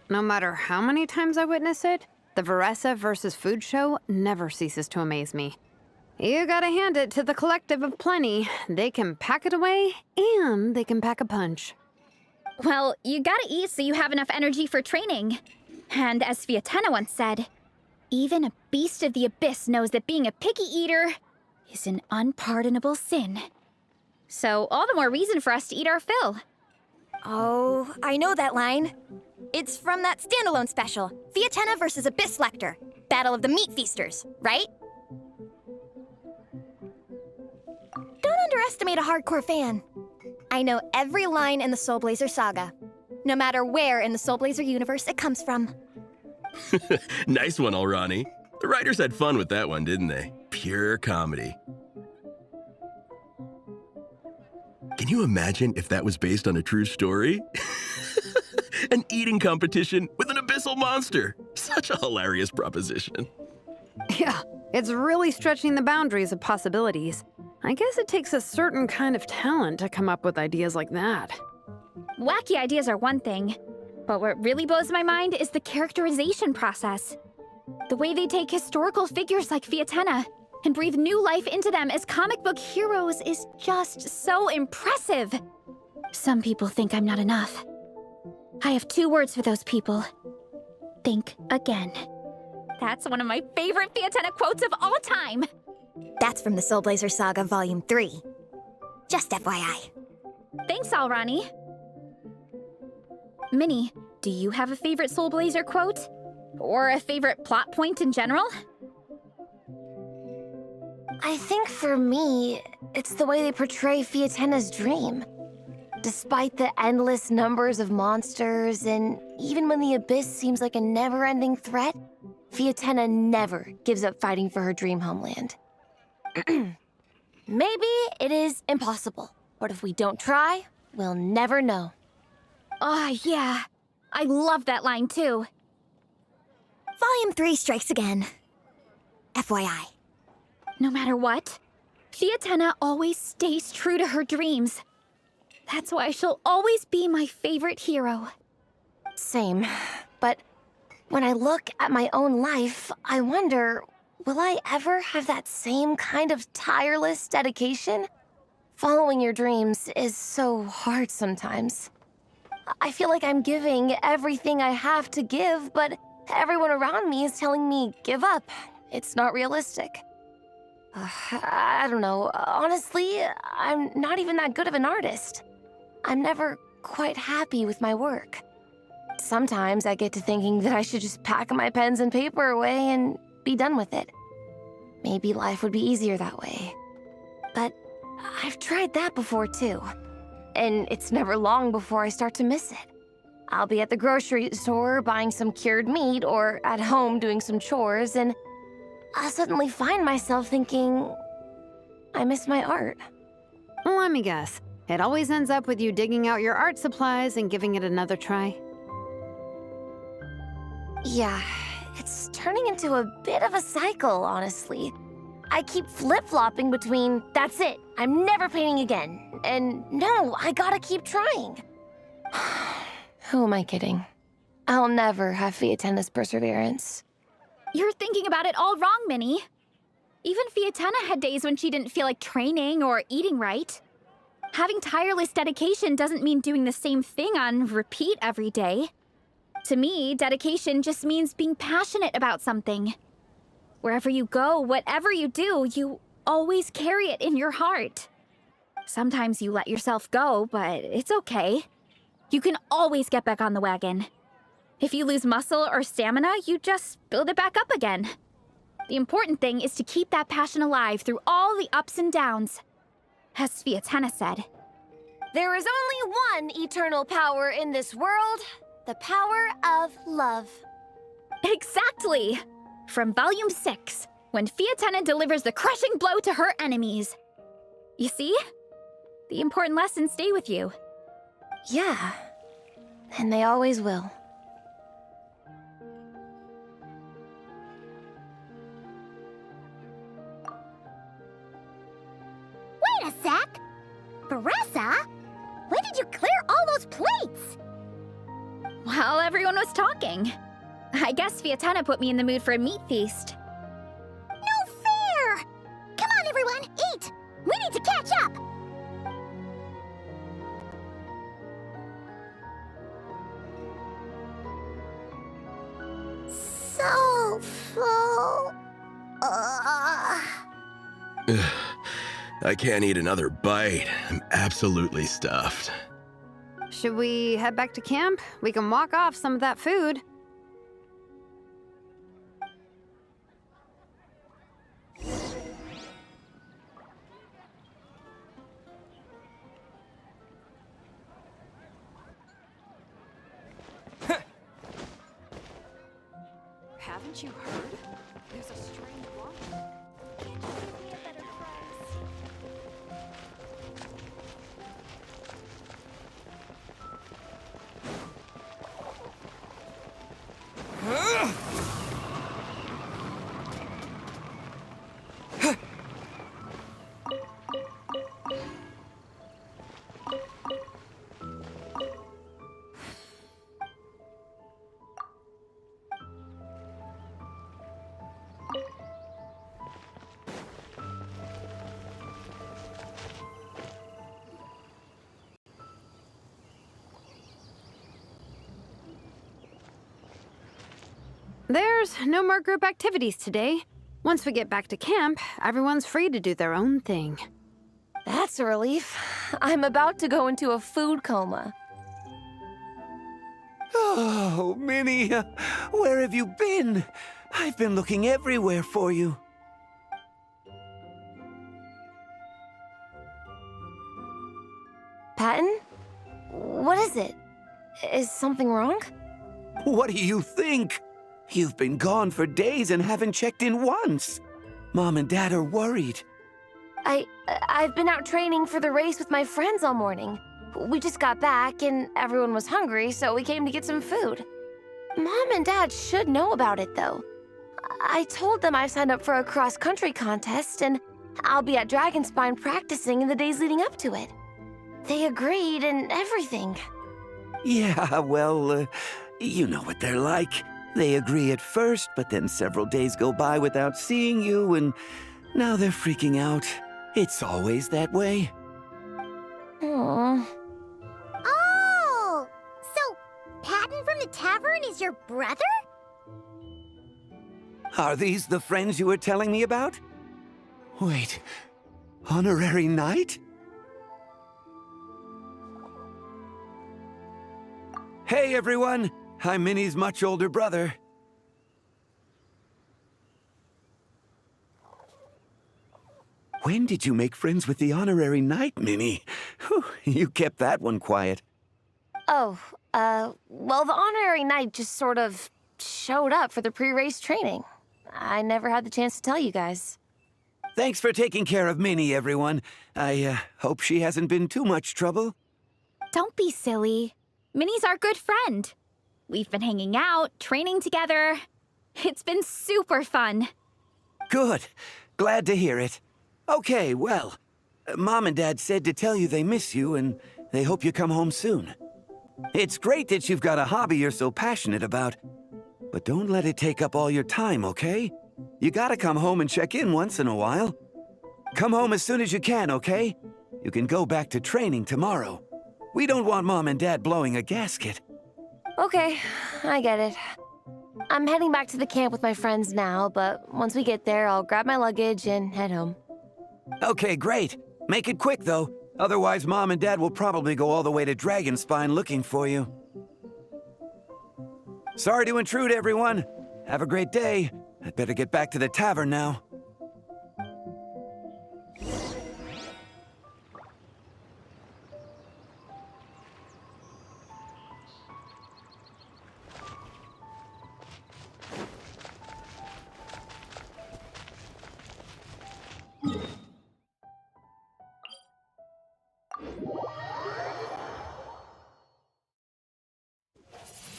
No matter how many times I witness it, the Veresa versus Food show never ceases to amaze me. You gotta hand it to the collective of plenty. They can pack it away, and they can pack a punch. Well, you gotta eat so you have enough energy for training. And as Fiatena once said, even a beast of the abyss knows that being a picky eater is an unpardonable sin. So all the more reason for us to eat our fill. Oh, I know that line. It's from that standalone special, Fiatena versus Abyss Lecter, Battle of the Meat Feasters, right? Don't underestimate a hardcore fan. I know every line in the Soul Blazer saga, no matter where in the Soul Blazer universe it comes from. Nice one, Alrani. The writers had fun with that one, didn't they? Pure comedy. Can you imagine if that was based on a true story? An eating competition with an abyssal monster. Such a hilarious proposition. Yeah, it's really stretching the boundaries of possibilities. I guess it takes a certain kind of talent to come up with ideas like that. Wacky ideas are one thing, but what really blows my mind is the characterization process. The way they take historical figures like Fiatena and breathe new life into them as comic book heroes is just so impressive. Some people think I'm not enough. I have 2 words for those people. Think again. That's one of my favorite Fiatena quotes of all time. That's from the Soul Blazer Saga Volume 3. Just FYI. Thanks, Alrani. Minnie, do you have a favorite Soul Blazer quote? Or a favorite plot point in general? I think for me, it's the way they portray Fiatenna's dream. Despite the endless numbers of monsters, and even when the Abyss seems like a never-ending threat, Fiatenna never gives up fighting for her dream homeland. Maybe it is impossible, but if we don't try, we'll never know. Oh, yeah. I love that line, too. Volume 3 strikes again. FYI. No matter what, Fiatenna always stays true to her dreams. That's why she'll always be my favorite hero. Same, but when I look at my own life, I wonder, will I ever have that same kind of tireless dedication? Following your dreams is so hard sometimes. I feel like I'm giving everything I have to give, but everyone around me is telling me, give up. It's not realistic. I don't know. Honestly, I'm not even that good of an artist. I'm never quite happy with my work. Sometimes I get to thinking that I should just pack my pens and paper away and be done with it. Maybe life would be easier that way. But I've tried that before too. And it's never long before I start to miss it. I'll be at the grocery store buying some cured meat or at home doing some chores, and I'll suddenly find myself thinking, I miss my art. Let me guess. It always ends up with you digging out your art supplies and giving it another try. Yeah, it's turning into a bit of a cycle, honestly. I keep flip-flopping between, that's it, I'm never painting again, and no, I gotta keep trying. Who am I kidding? I'll never have Fiatenna's perseverance. You're thinking about it all wrong, Minnie. Even Fiatenna had days when she didn't feel like training or eating right. Having tireless dedication doesn't mean doing the same thing on repeat every day. To me, dedication just means being passionate about something. Wherever you go, whatever you do, you always carry it in your heart. Sometimes you let yourself go, but it's okay. You can always get back on the wagon. If you lose muscle or stamina, you just build it back up again. The important thing is to keep that passion alive through all the ups and downs. As Fiatenna said, there is only one eternal power in this world, the power of love. Exactly! From Volume 6, when Fiatenna delivers the crushing blow to her enemies. You see? The important lessons stay with you. Yeah, and they always will. Wait a sec! Beressa? When did you clear all those plates? While everyone was talking. I guess Fiatenna put me in the mood for a meat feast. No fair! Come on, everyone, eat! We need to catch up! So full. I can't eat another bite. I'm absolutely stuffed. Should we head back to camp? We can walk off some of that food. Haven't you heard? There's a strange woman. Can't you give me a better price? There's no more group activities today. Once we get back to camp, everyone's free to do their own thing. That's a relief. I'm about to go into a food coma. Oh, Minnie, where have you been? I've been looking everywhere for you. is it? Is something wrong? What do you think? You've been gone for days and haven't checked in once. Mom and Dad are worried. I've been out training for the race with my friends all morning. We just got back and everyone was hungry, so we came to get some food. Mom and Dad should know about it, though. I told them I signed up for a cross-country contest and I'll be at Dragonspine practicing in the days leading up to it. They agreed and everything. Yeah, well, you know what they're like. They agree at first, but then several days go by without seeing you, and now they're freaking out. It's always that way. Aww. Oh! So, Patton from the tavern is your brother? Are these the friends you were telling me about? Wait, honorary knight? Hey everyone, I'm Minnie's much older brother. When did you make friends with the honorary knight, Minnie? Whew, you kept that one quiet. Oh, well, the honorary knight just sort of showed up for the pre-race training. I never had the chance to tell you guys. Thanks for taking care of Minnie, everyone. I hope she hasn't been too much trouble. Don't be silly. Minnie's our good friend. We've been hanging out, training together. It's been super fun. Good. Glad to hear it. Okay, well, Mom and Dad said to tell you they miss you and they hope you come home soon. It's great that you've got a hobby you're so passionate about, but don't let it take up all your time, okay? You gotta come home and check in once in a while. Come home as soon as you can, okay? You can go back to training tomorrow. We don't want Mom and Dad blowing a gasket. Okay, I get it. I'm heading back to the camp with my friends now, but once we get there, I'll grab my luggage and head home. Okay, great. Make it quick, though. Otherwise, Mom and Dad will probably go all the way to Dragonspine looking for you. Sorry to intrude, everyone. Have a great day. I'd better get back to the tavern now.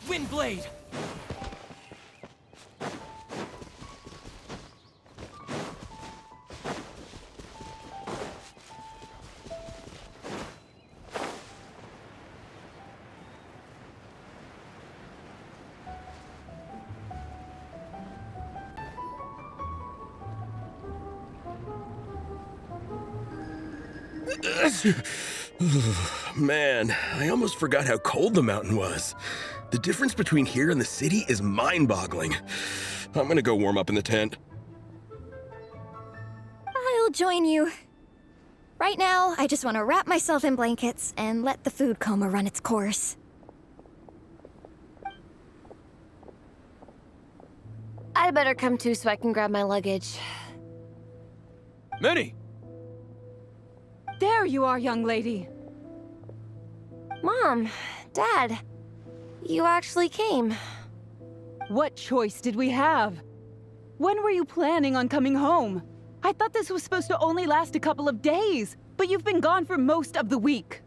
Windblade! Man, I almost forgot how cold the mountain was. The difference between here and the city is mind-boggling. I'm gonna go warm up in the tent. I'll join you. Right now, I just want to wrap myself in blankets and let the food coma run its course. I'd better come too so I can grab my luggage. Minnie! There you are, young lady. Mom, Dad, you actually came. What choice did we have? When were you planning on coming home? I thought this was supposed to only last a couple of days, but you've been gone for most of the week.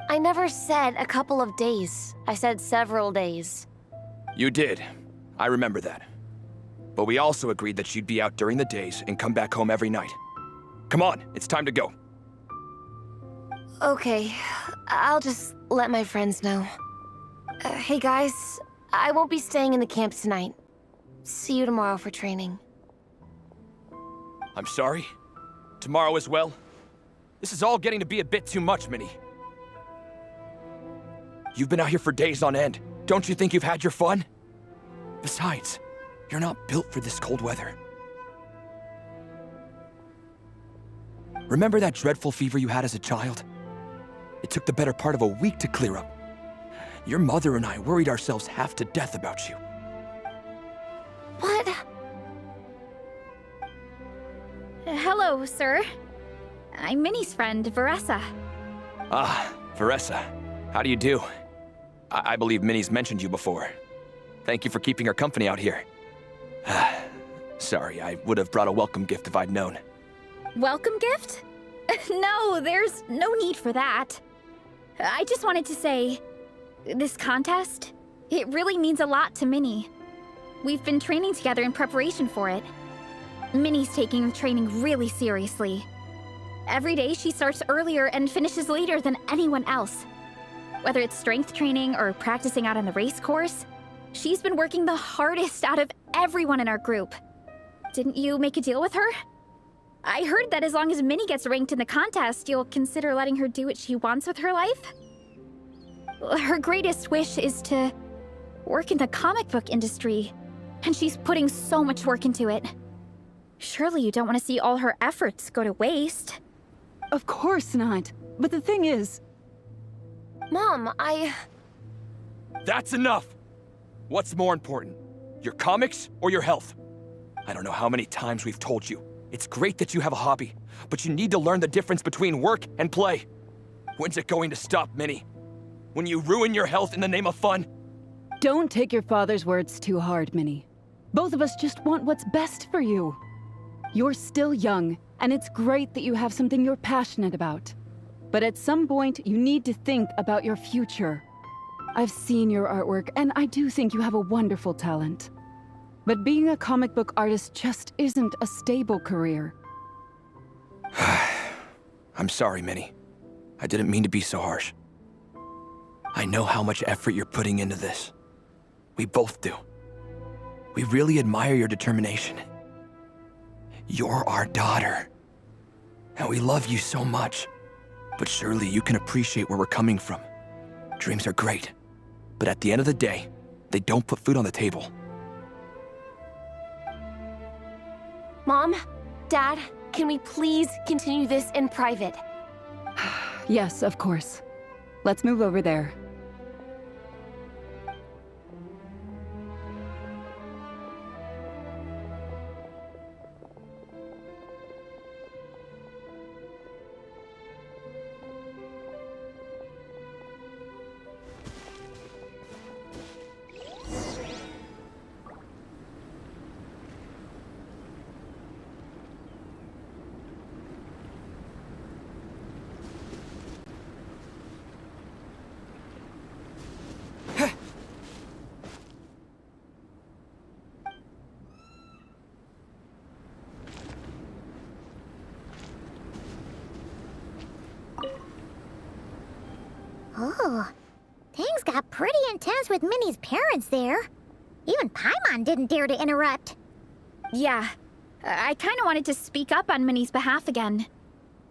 I never said a couple of days. I said several days. You did. I remember that. But we also agreed that you'd be out during the days and come back home every night. Come on, it's time to go. Okay, I'll just let my friends know. Hey guys, I won't be staying in the camp tonight. See you tomorrow for training. I'm sorry. Tomorrow as well. This is all getting to be a bit too much, Minnie. You've been out here for days on end. Don't you think you've had your fun? Besides, you're not built for this cold weather. Remember that dreadful fever you had as a child? It took the better part of a week to clear up. Your mother and I worried ourselves half to death about you. What? Hello, sir. I'm Minnie's friend, Veressa. Ah, Veressa. How do you do? I believe Minnie's mentioned you before. Thank you for keeping her company out here. Sorry, I would have brought a welcome gift if I'd known. Welcome gift? No, there's no need for that. I just wanted to say, this contest, it really means a lot to Minnie. We've been training together in preparation for it. Minnie's taking the training really seriously. Every day she starts earlier and finishes later than anyone else. Whether it's strength training or practicing out on the race course, she's been working the hardest out of everyone in our group. Didn't you make a deal with her? I heard that as long as Minnie gets ranked in the contest, you'll consider letting her do what she wants with her life? Her greatest wish is to work in the comic book industry, and she's putting so much work into it. Surely you don't want to see all her efforts go to waste. Of course not. But the thing is... Mom, That's enough! What's more important? Your comics or your health? I don't know how many times we've told you. It's great that you have a hobby, but you need to learn the difference between work and play. When's it going to stop, Minnie? When you ruin your health in the name of fun? Don't take your father's words too hard, Minnie. Both of us just want what's best for you. You're still young, and it's great that you have something you're passionate about. But at some point, you need to think about your future. I've seen your artwork, and I do think you have a wonderful talent. But being a comic book artist just isn't a stable career. I'm sorry, Minnie. I didn't mean to be so harsh. I know how much effort you're putting into this. We both do. We really admire your determination. You're our daughter. And we love you so much. But surely you can appreciate where we're coming from. Dreams are great. But at the end of the day, they don't put food on the table. Mom, Dad, can we please continue this in private? Yes, of course. Let's move over there. Oh, things got pretty intense with Minnie's parents there. Even Paimon didn't dare to interrupt. Yeah, I kind of wanted to speak up on Minnie's behalf again.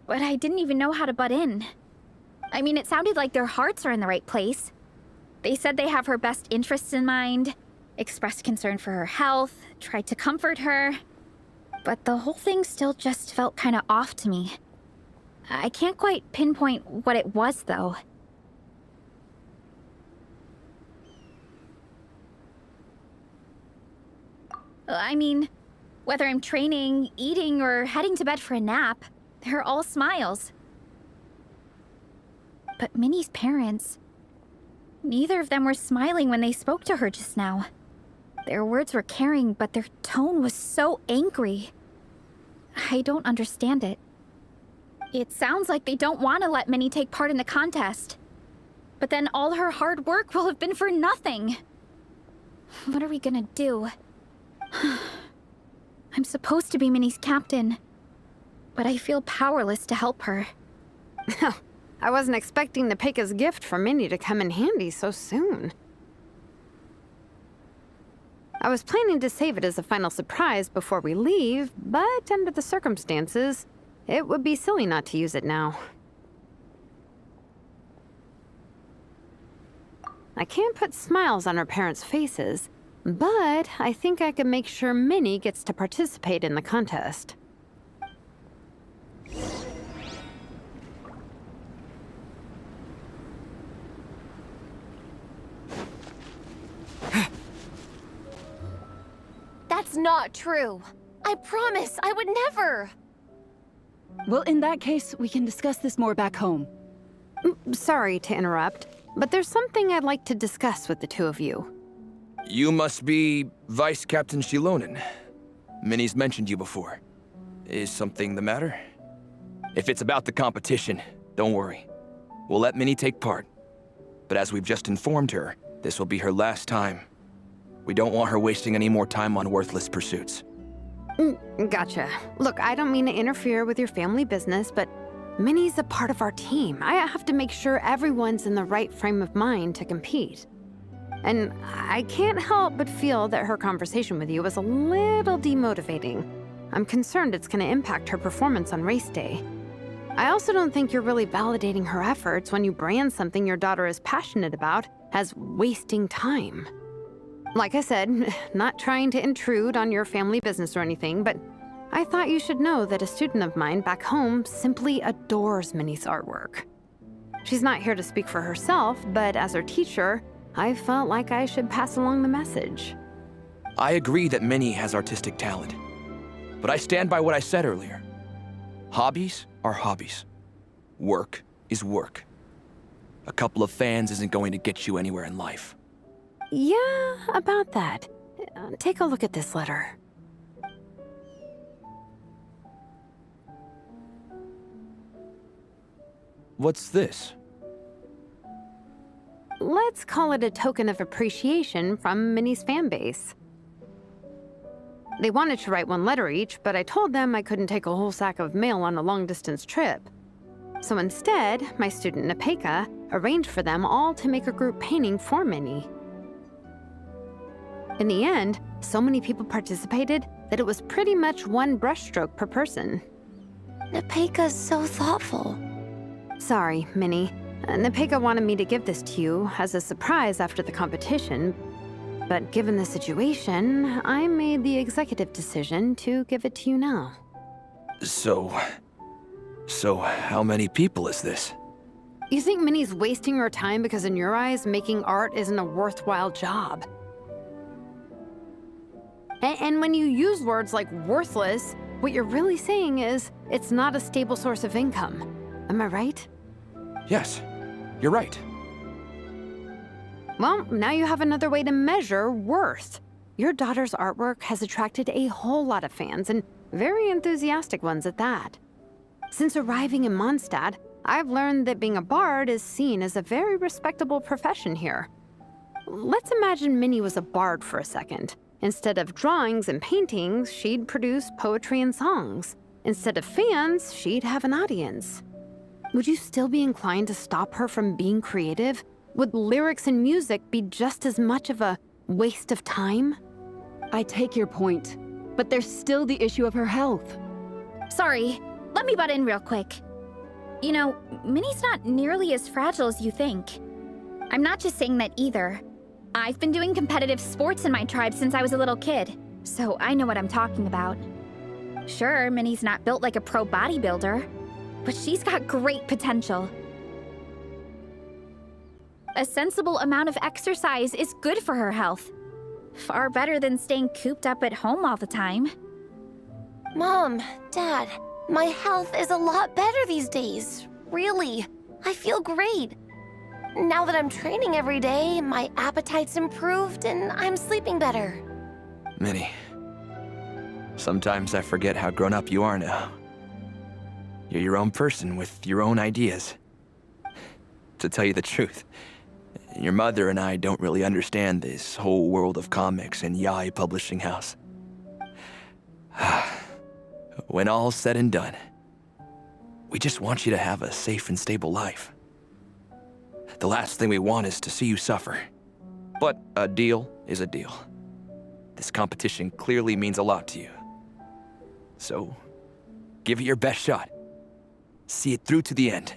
But I didn't even know how to butt in. I mean, it sounded like their hearts are in the right place. They said they have her best interests in mind, expressed concern for her health, tried to comfort her. But the whole thing still just felt kind of off to me. I can't quite pinpoint what it was, though. I mean, whether I'm training, eating, or heading to bed for a nap, they're all smiles. But Minnie's parents, neither of them were smiling when they spoke to her just now. Their words were caring, but their tone was so angry. I don't understand it. It sounds like they don't want to let Minnie take part in the contest. But then all her hard work will have been for nothing. What are we gonna do? I'm supposed to be Minnie's captain, but I feel powerless to help her. I wasn't expecting the Peka's gift from Minnie to come in handy so soon. I was planning to save it as a final surprise before we leave, but under the circumstances, it would be silly not to use it now. I can't put smiles on her parents' faces, but I think I can make sure Minnie gets to participate in the contest. That's not true. I promise, I would never. Well, in that case, we can discuss this more back home. Sorry to interrupt, but there's something I'd like to discuss with the two of you. You must be Vice Captain Shilonen. Minnie's mentioned you before. Is something the matter? If it's about the competition, don't worry. We'll let Minnie take part. But as we've just informed her, this will be her last time. We don't want her wasting any more time on worthless pursuits. Gotcha. Look, I don't mean to interfere with your family business, but Minnie's a part of our team. I have to make sure everyone's in the right frame of mind to compete. And I can't help but feel that her conversation with you was a little demotivating. I'm concerned it's going to impact her performance on race day. I also don't think you're really validating her efforts when you brand something your daughter is passionate about as wasting time. Like I said, not trying to intrude on your family business or anything, but I thought you should know that a student of mine back home simply adores Minnie's artwork. She's not here to speak for herself, but as her teacher, I felt like I should pass along the message. I agree that Minnie has artistic talent. But I stand by what I said earlier. Hobbies are hobbies. Work is work. A couple of fans isn't going to get you anywhere in life. Yeah, about that. Take a look at this letter. What's this? Let's call it a token of appreciation from Minnie's fan base. They wanted to write one letter each, but I told them I couldn't take a whole sack of mail on a long-distance trip. So instead, my student Nepeka arranged for them all to make a group painting for Minnie. In the end, so many people participated that it was pretty much one brushstroke per person. Nepeka's so thoughtful. Sorry, Minnie. Nepeka wanted me to give this to you as a surprise after the competition, but given the situation, I made the executive decision to give it to you now. So how many people is this? You think Minnie's wasting her time because in your eyes, making art isn't a worthwhile job? And when you use words like worthless, what you're really saying is it's not a stable source of income. Am I right? Yes, you're right. Well, now you have another way to measure worth. Your daughter's artwork has attracted a whole lot of fans, and very enthusiastic ones at that. Since arriving in Mondstadt, I've learned that being a bard is seen as a very respectable profession here. Let's imagine Minnie was a bard for a second. Instead of drawings and paintings, she'd produce poetry and songs. Instead of fans, she'd have an audience. Would you still be inclined to stop her from being creative? Would lyrics and music be just as much of a waste of time? I take your point, but there's still the issue of her health. Sorry, let me butt in real quick. You know, Minnie's not nearly as fragile as you think. I'm not just saying that either. I've been doing competitive sports in my tribe since I was a little kid, so I know what I'm talking about. Sure, Minnie's not built like a pro bodybuilder, but she's got great potential. A sensible amount of exercise is good for her health. Far better than staying cooped up at home all the time. Mom, Dad, my health is a lot better these days. Really, I feel great. Now that I'm training every day, my appetite's improved and I'm sleeping better. Minnie, sometimes I forget how grown up you are now. You're your own person with your own ideas. To tell you the truth, your mother and I don't really understand this whole world of comics and Yaoi Publishing House. When all's said and done, we just want you to have a safe and stable life. The last thing we want is to see you suffer. But a deal is a deal. This competition clearly means a lot to you. So, give it your best shot. See it through to the end.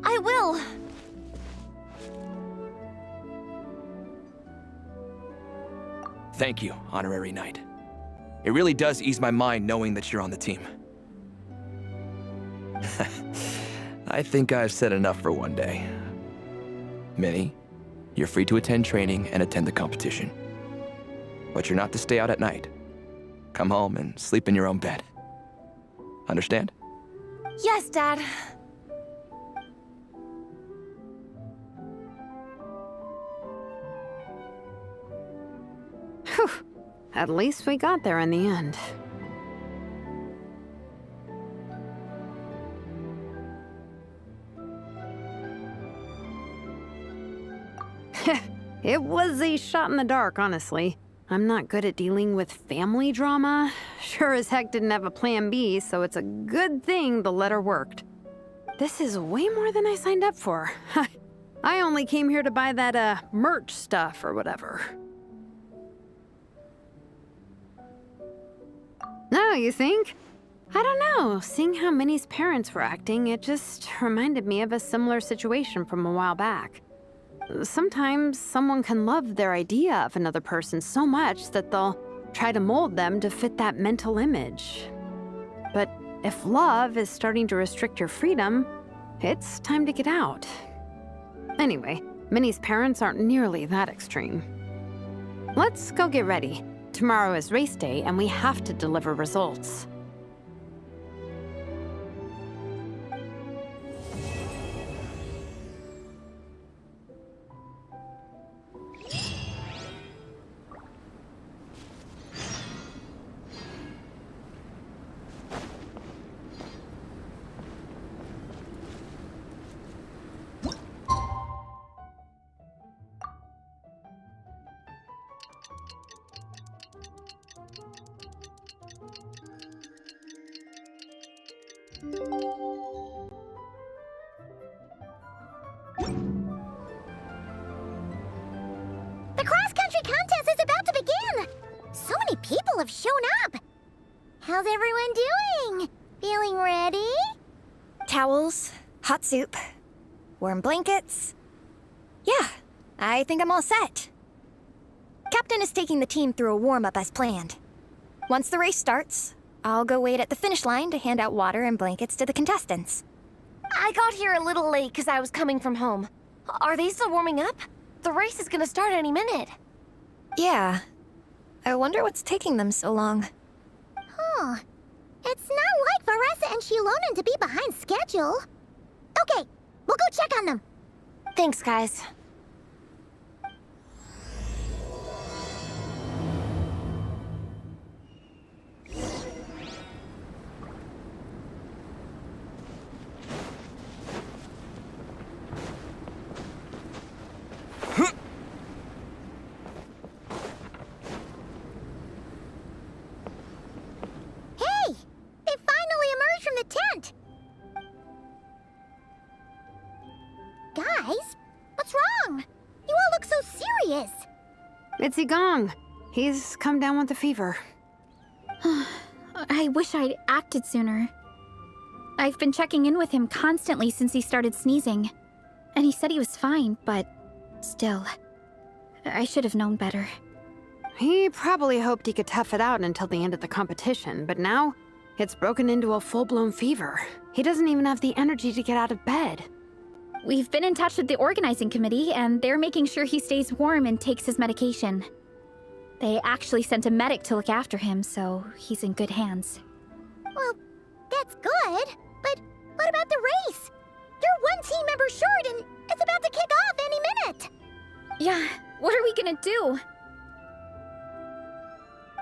I will. Thank you, Honorary Knight. It really does ease my mind knowing that you're on the team. I think I've said enough for one day. Minnie, you're free to attend training and attend the competition. But you're not to stay out at night. Come home and sleep in your own bed. Understand? Yes, Dad. At least we got there in the end. It was a shot in the dark, honestly. I'm not good at dealing with family drama. Sure as heck didn't have a plan B, so it's a good thing the letter worked. This is way more than I signed up for. I only came here to buy that, merch stuff or whatever. No, you think? I don't know. Seeing how Minnie's parents were acting, it just reminded me of a similar situation from a while back. Sometimes someone can love their idea of another person so much that they'll try to mold them to fit that mental image. But if love is starting to restrict your freedom, it's time to get out. Anyway, Minnie's parents aren't nearly that extreme. Let's go get ready. Tomorrow is race day and we have to deliver results. The cross-country contest is about to begin! So many people have shown up! How's everyone doing? Feeling ready? Towels, hot soup, warm blankets. Yeah, I think I'm all set. Captain is taking the team through a warm-up as planned. Once the race starts, I'll go wait at the finish line to hand out water and blankets to the contestants. I got here a little late because I was coming from home. Are they still warming up? The race is gonna start any minute. Yeah. I wonder what's taking them so long. Huh. It's not like Varessa and Shilonen to be behind schedule. Okay, we'll go check on them. Thanks, guys. Hey! They finally emerged from the tent! Guys, what's wrong? You all look so serious. It's Igong. He's come down with a fever. I wish I'd acted sooner. I've been checking in with him constantly since he started sneezing. And he said he was fine, but still, I should have known better. He probably hoped he could tough it out until the end of the competition, but now it's broken into a full-blown fever. He doesn't even have the energy to get out of bed. We've been in touch with the organizing committee, and they're making sure he stays warm and takes his medication. They actually sent a medic to look after him, so he's in good hands. Well, that's good, but what about the race? You're one team member short and it's about to kick off any minute. Yeah, what are we gonna do?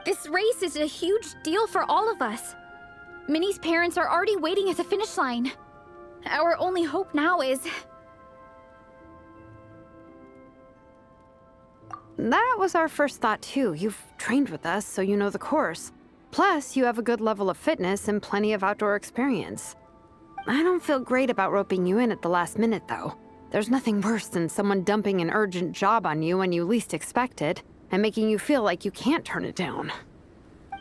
This race is a huge deal for all of us. Minnie's parents are already waiting at the finish line. Our only hope now is... That was our first thought too. You've trained with us, so you know the course. Plus, you have a good level of fitness and plenty of outdoor experience. I don't feel great about roping you in at the last minute, though. There's nothing worse than someone dumping an urgent job on you when you least expect it, and making you feel like you can't turn it down.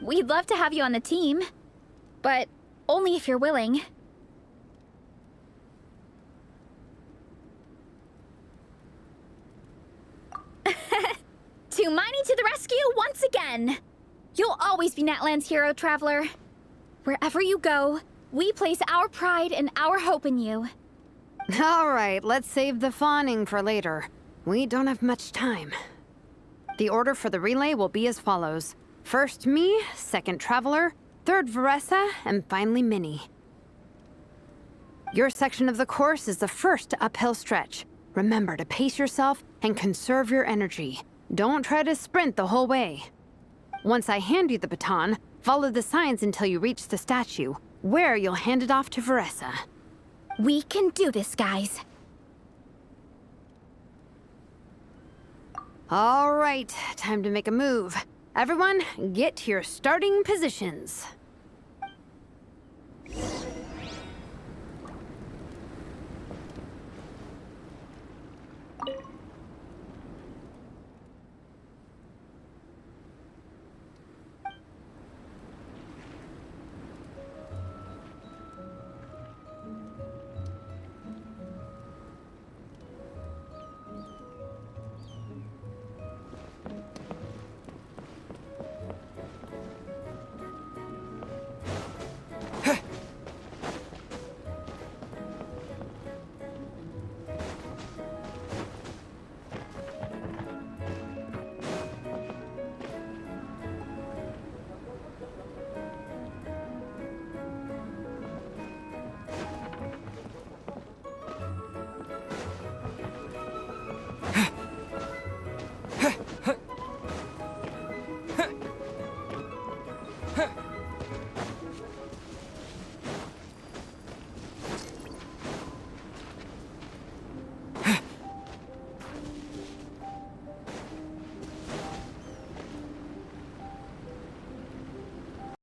We'd love to have you on the team, but only if you're willing. Tumani to the rescue once again! You'll always be Natlan's hero, Traveler. Wherever you go, we place our pride and our hope in you. All right, let's save the fawning for later. We don't have much time. The order for the relay will be as follows. First me, second Traveler, third Varessa, and finally Minnie. Your section of the course is the first uphill stretch. Remember to pace yourself and conserve your energy. Don't try to sprint the whole way. Once I hand you the baton, follow the signs until you reach the statue, where you'll hand it off to Veressa. We can do this, guys. All right, time to make a move. Everyone, get to your starting positions. Huh.